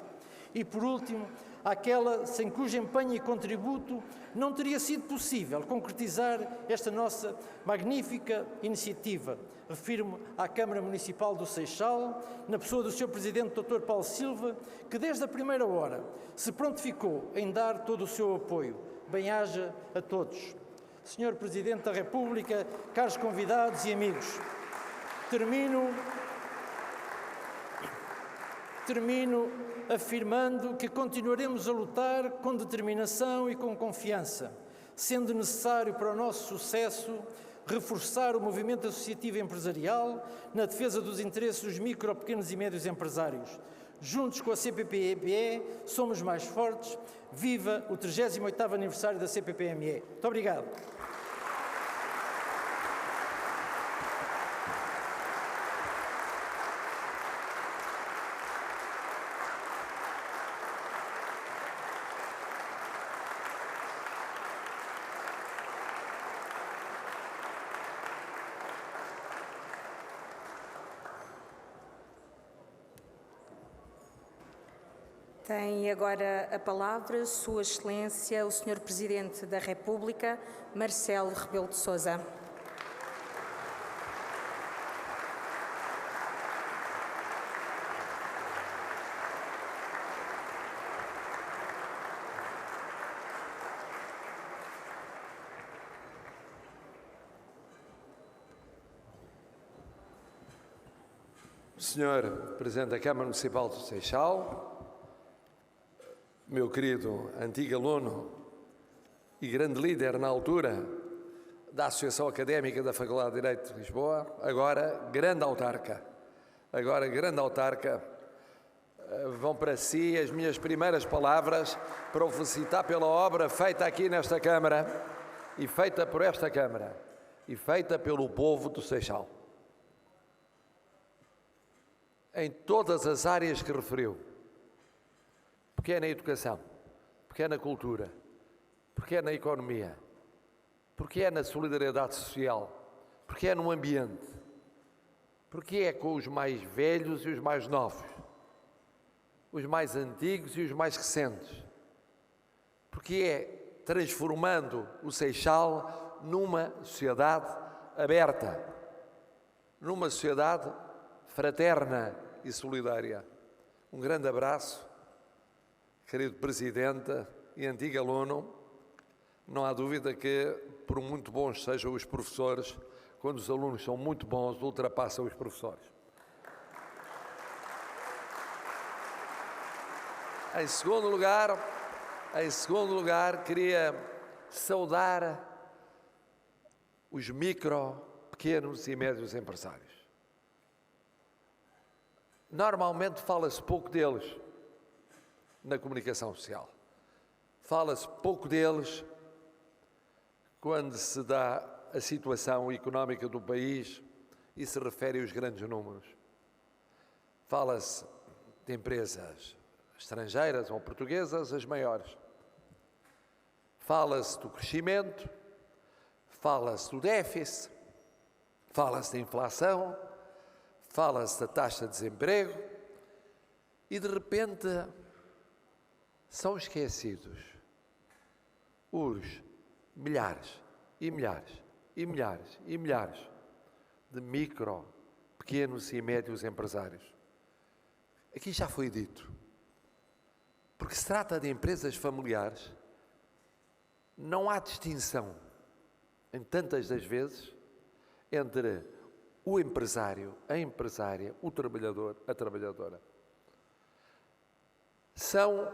E, por último, àquela sem cujo empenho e contributo não teria sido possível concretizar esta nossa magnífica iniciativa. Refiro-me à Câmara Municipal do Seixal, na pessoa do Sr. Presidente Dr. Paulo Silva, que desde a primeira hora se prontificou em dar todo o seu apoio. Bem-aja a todos. Sr. Presidente da República, caros convidados e amigos, termino afirmando que continuaremos a lutar com determinação e com confiança, sendo necessário para o nosso sucesso reforçar o movimento associativo empresarial na defesa dos interesses dos micro, pequenos e médios empresários. Juntos com a CPPME, somos mais fortes. Viva o 38º aniversário da CPPME. Muito obrigado. Tem agora a palavra Sua Excelência, o Sr. Presidente da República, Marcelo Rebelo de Sousa. Senhor Presidente da Câmara Municipal do Seixal, meu querido antigo aluno e grande líder na altura da Associação Académica da Faculdade de Direito de Lisboa, agora grande autarca, vão para si as minhas primeiras palavras para o felicitar pela obra feita aqui nesta Câmara e feita por esta Câmara e feita pelo povo do Seixal. Em todas as áreas que referiu, porque é na educação, porque é na cultura, porque é na economia, porque é na solidariedade social, porque é no ambiente, porque é com os mais velhos e os mais novos, os mais antigos e os mais recentes, porque é transformando o Seixal numa sociedade aberta, numa sociedade fraterna e solidária. Um grande abraço, querido Presidente e antigo aluno. Não há dúvida que, por muito bons sejam os professores, quando os alunos são muito bons, ultrapassam os professores. Em segundo lugar, queria saudar os micro, pequenos e médios empresários. Normalmente fala-se pouco deles na comunicação social. Fala-se pouco deles quando se dá a situação económica do país e se refere aos grandes números. Fala-se de empresas estrangeiras ou portuguesas, as maiores. Fala-se do crescimento, fala-se do déficit, fala-se da inflação, fala-se da taxa de desemprego e, de repente, são esquecidos os milhares e milhares e milhares e milhares de micro, pequenos e médios empresários. Aqui já foi dito, porque se trata de empresas familiares, não há distinção, em tantas das vezes, entre o empresário, a empresária, o trabalhador, a trabalhadora. São,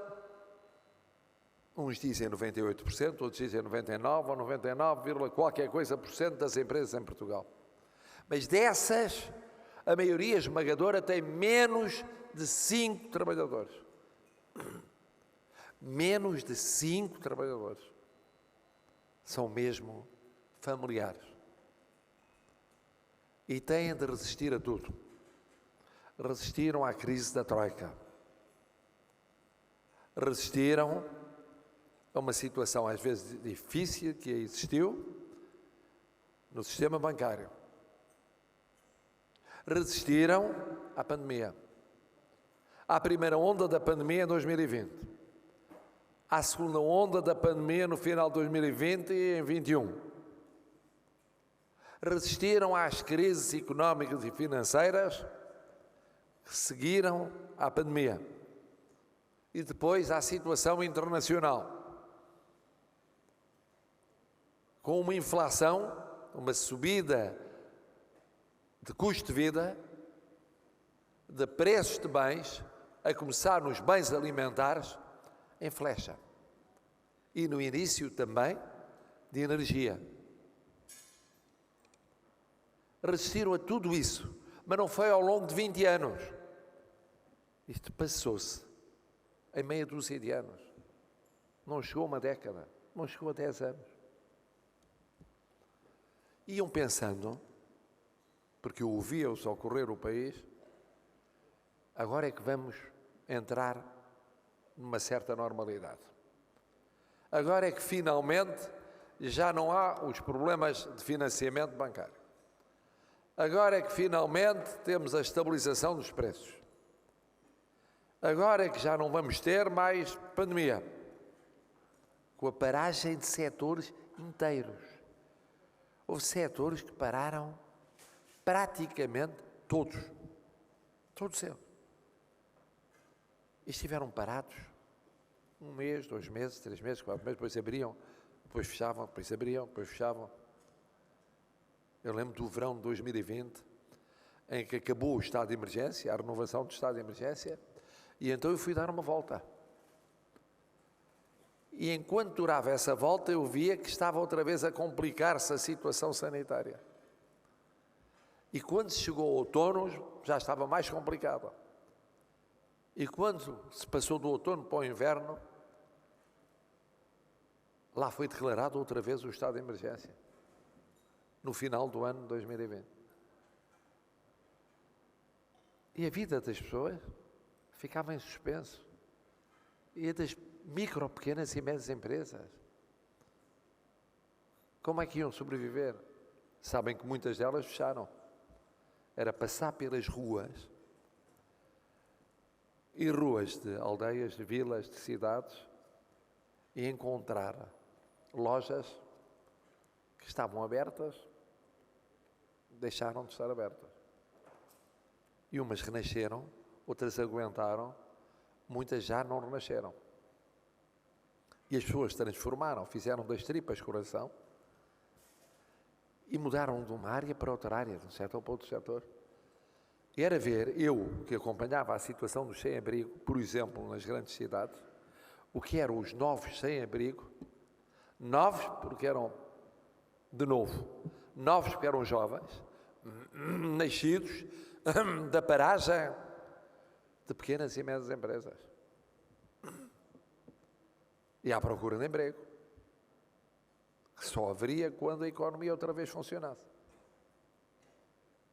uns dizem 98%, outros dizem 99% ou 99, qualquer coisa por cento das empresas em Portugal. Mas dessas, a maioria esmagadora tem menos de 5 trabalhadores. Menos de 5 trabalhadores. São mesmo familiares. E têm de resistir a tudo. Resistiram à crise da Troika. Resistiram a uma situação às vezes difícil que existiu no sistema bancário. Resistiram à pandemia. À primeira onda da pandemia em 2020. à segunda onda da pandemia no final de 2020 e em 2021. Resistiram às crises económicas e financeiras que seguiram à pandemia e depois à situação internacional, com uma inflação, uma subida de custo de vida, de preços de bens, a começar nos bens alimentares, em flecha. E no início também de energia. Resistiram a tudo isso, mas não foi ao longo de 20 anos. Isto passou-se em meia dúzia de anos. Não chegou a uma década, não chegou a 10 anos. Iam pensando, porque eu ouvia-os ocorrer o país, agora é que vamos entrar numa certa normalidade. Agora é que finalmente já não há os problemas de financiamento bancário. Agora é que finalmente temos a estabilização dos preços. Agora é que já não vamos ter mais pandemia. Com a paragem de setores inteiros. Houve setores que pararam praticamente todos. Todos eles. E estiveram parados 1 mês, 2 meses, 3 meses, 4 meses, depois abriam, depois fechavam, depois abriam, depois fechavam. Eu lembro do verão de 2020, em que acabou o estado de emergência, a renovação do estado de emergência, e então eu fui dar uma volta. E enquanto durava essa volta, eu via que estava outra vez a complicar-se a situação sanitária. E quando chegou o outono, já estava mais complicado. E quando se passou do outono para o inverno, lá foi declarado outra vez o estado de emergência. No final do ano de 2020. E a vida das pessoas ficava em suspenso. E a das micro, pequenas e médias empresas. Como é que iam sobreviver? Sabem que muitas delas fecharam. Era passar pelas ruas, e ruas de aldeias, de vilas, de cidades, e encontrar lojas que estavam abertas, deixaram de estar abertas. E umas renasceram, outras aguentaram, muitas já não renasceram. E as pessoas se transformaram, fizeram das tripas coração e mudaram de uma área para outra área, de um setor para outro setor. E era ver, eu que acompanhava a situação dos sem-abrigo, por exemplo, nas grandes cidades, o que eram os novos sem-abrigo, novos porque eram, de novo, novos porque eram jovens, nascidos da paragem de pequenas e médias empresas. E à procura de emprego, que só haveria quando a economia outra vez funcionasse.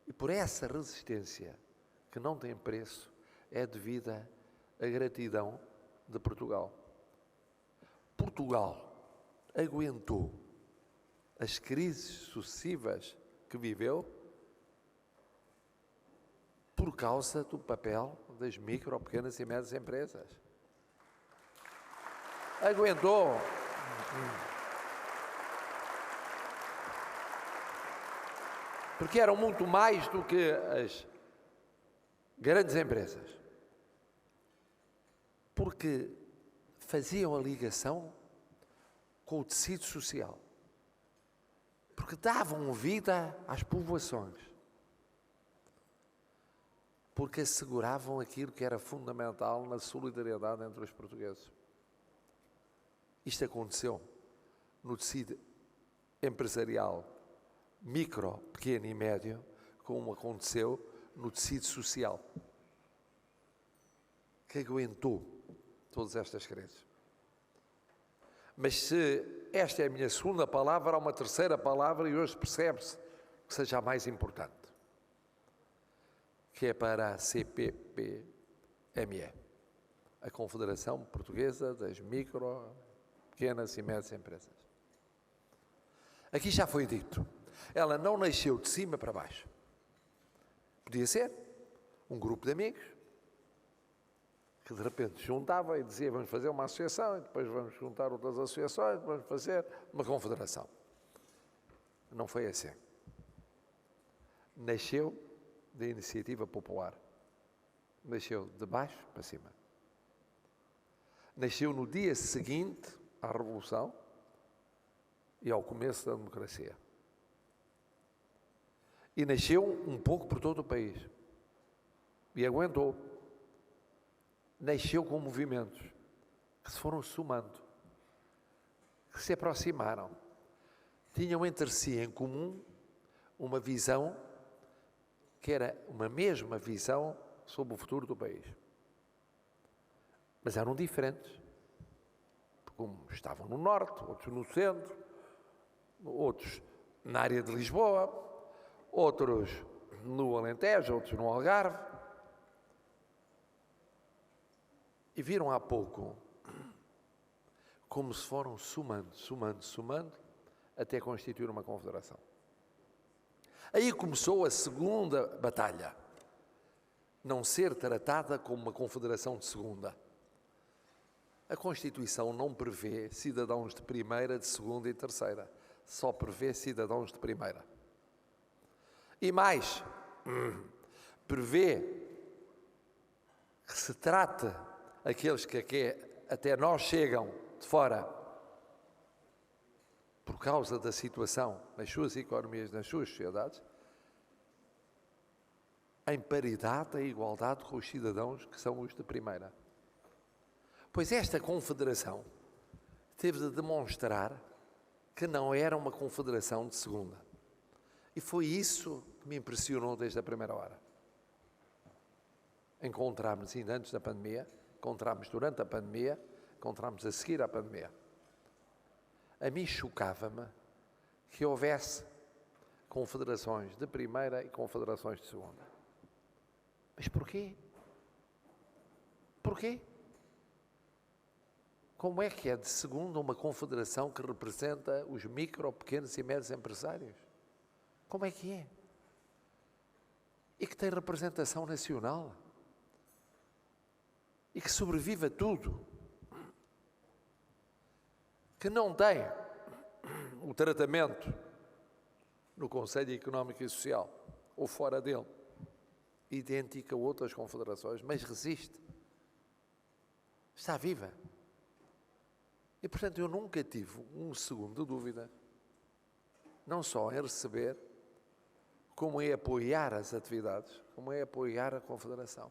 E por essa resistência, que não tem preço, é devida à gratidão de Portugal. Portugal aguentou as crises sucessivas que viveu por causa do papel das micro, pequenas e médias empresas. Aguentou. Porque eram muito mais do que as grandes empresas. Porque faziam a ligação com o tecido social. Porque davam vida às povoações. Porque asseguravam aquilo que era fundamental na solidariedade entre os portugueses. Isto aconteceu no tecido empresarial micro, pequeno e médio, como aconteceu no tecido social, que aguentou todas estas crises. Mas se esta é a minha segunda palavra, há uma terceira palavra e hoje percebe-se que seja a mais importante, que é para a CPPME, a Confederação Portuguesa das Micro, Pequenas e Médias Empresas. Aqui já foi dito, ela não nasceu de cima para baixo. Podia ser um grupo de amigos que de repente juntava e dizia vamos fazer uma associação e depois vamos juntar outras associações, vamos fazer uma confederação. Não foi assim. Nasceu da iniciativa popular. Nasceu de baixo para cima. Nasceu no dia seguinte à Revolução e ao começo da democracia. E nasceu um pouco por todo o país. E aguentou. Nasceu com movimentos que se foram somando, que se aproximaram. Tinham entre si em comum uma visão que era uma mesma visão sobre o futuro do país. Mas eram diferentes. Como estavam no norte, outros no centro, outros na área de Lisboa, outros no Alentejo, outros no Algarve. E viram há pouco como se foram somando, até constituir uma confederação. Aí começou a segunda batalha. Não ser tratada como uma confederação de segunda. A Constituição não prevê cidadãos de primeira, de segunda e terceira. Só prevê cidadãos de primeira. E mais, prevê que se trate aqueles que aqui até nós chegam de fora por causa da situação nas suas economias, nas suas sociedades, em paridade e igualdade com os cidadãos que são os de primeira. Pois esta confederação teve de demonstrar que não era uma confederação de segunda. E foi isso que me impressionou desde a primeira hora. Encontramos ainda antes da pandemia, encontramos durante a pandemia, encontramos a seguir à pandemia. A mim chocava-me que houvesse confederações de primeira e confederações de segunda. Mas porquê? Porquê? Como é que é de segunda uma confederação que representa os micro, pequenos e médios empresários? Como é que é? E que tem representação nacional? E que sobrevive a tudo? Que não tem o tratamento no Conselho Económico e Social ou fora dele, idêntico a outras confederações, mas resiste. Está viva. E, portanto, eu nunca tive um segundo de dúvida, não só em receber, como em apoiar as atividades, como em apoiar a Confederação.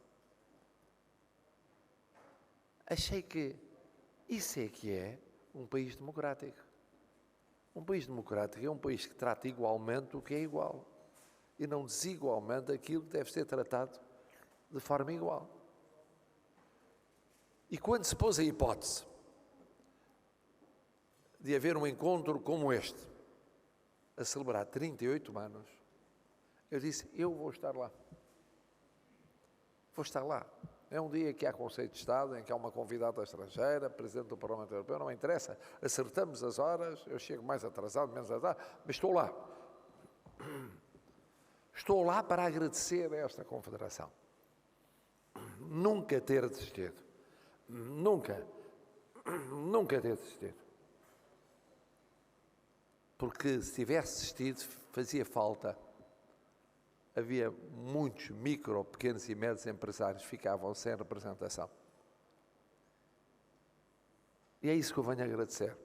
Achei que isso é que é um país democrático. Um país democrático é um país que trata igualmente o que é igual e não desigualmente aquilo que deve ser tratado de forma igual. E quando se pôs a hipótese de haver um encontro como este, a celebrar 38 anos, eu disse, eu vou estar lá. Vou estar lá. É um dia que há Conselho de Estado, em que há uma convidada estrangeira, Presidente do Parlamento Europeu, não me interessa, acertamos as horas, eu chego mais atrasado, menos atrasado, mas estou lá. Estou lá para agradecer a esta Confederação. Nunca ter desistido. Nunca ter desistido. Porque se tivesse desistido, fazia falta. Havia muitos micro, pequenos e médios empresários que ficavam sem representação. E é isso que eu venho agradecer.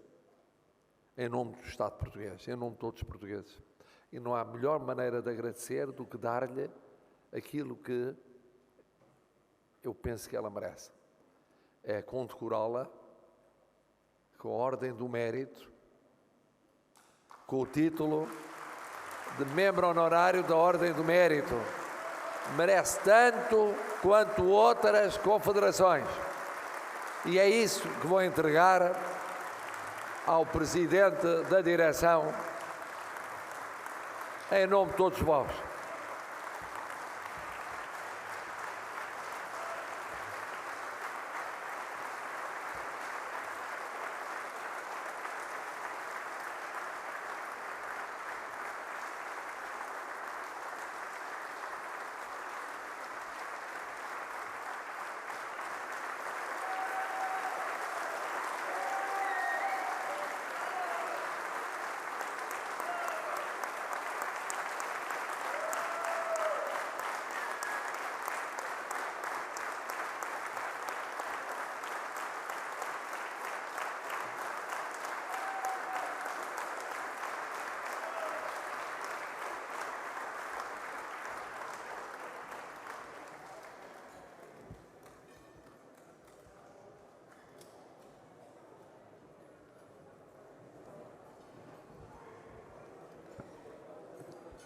Em nome do Estado português, em nome de todos os portugueses. E não há melhor maneira de agradecer do que dar-lhe aquilo que eu penso que ela merece. É condecorá-la com a Ordem do Mérito, com o título de membro honorário da Ordem do Mérito. Merece tanto quanto outras confederações. E é isso que vou entregar ao Presidente da Direção, em nome de todos vós.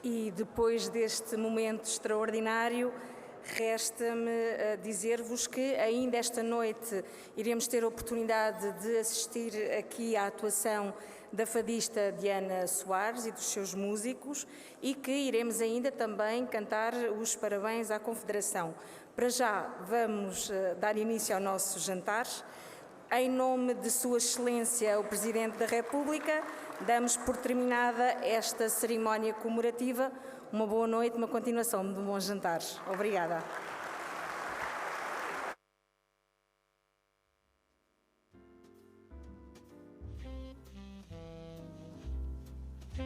E depois deste momento extraordinário, resta-me dizer-vos que ainda esta noite iremos ter a oportunidade de assistir aqui à atuação da fadista Diana Soares e dos seus músicos e que iremos ainda também cantar os parabéns à Confederação. Para já vamos dar início ao nosso jantar. Em nome de Sua Excelência, o Presidente da República, damos por terminada esta cerimónia comemorativa. Uma boa noite, uma continuação de um bom jantar. Obrigada.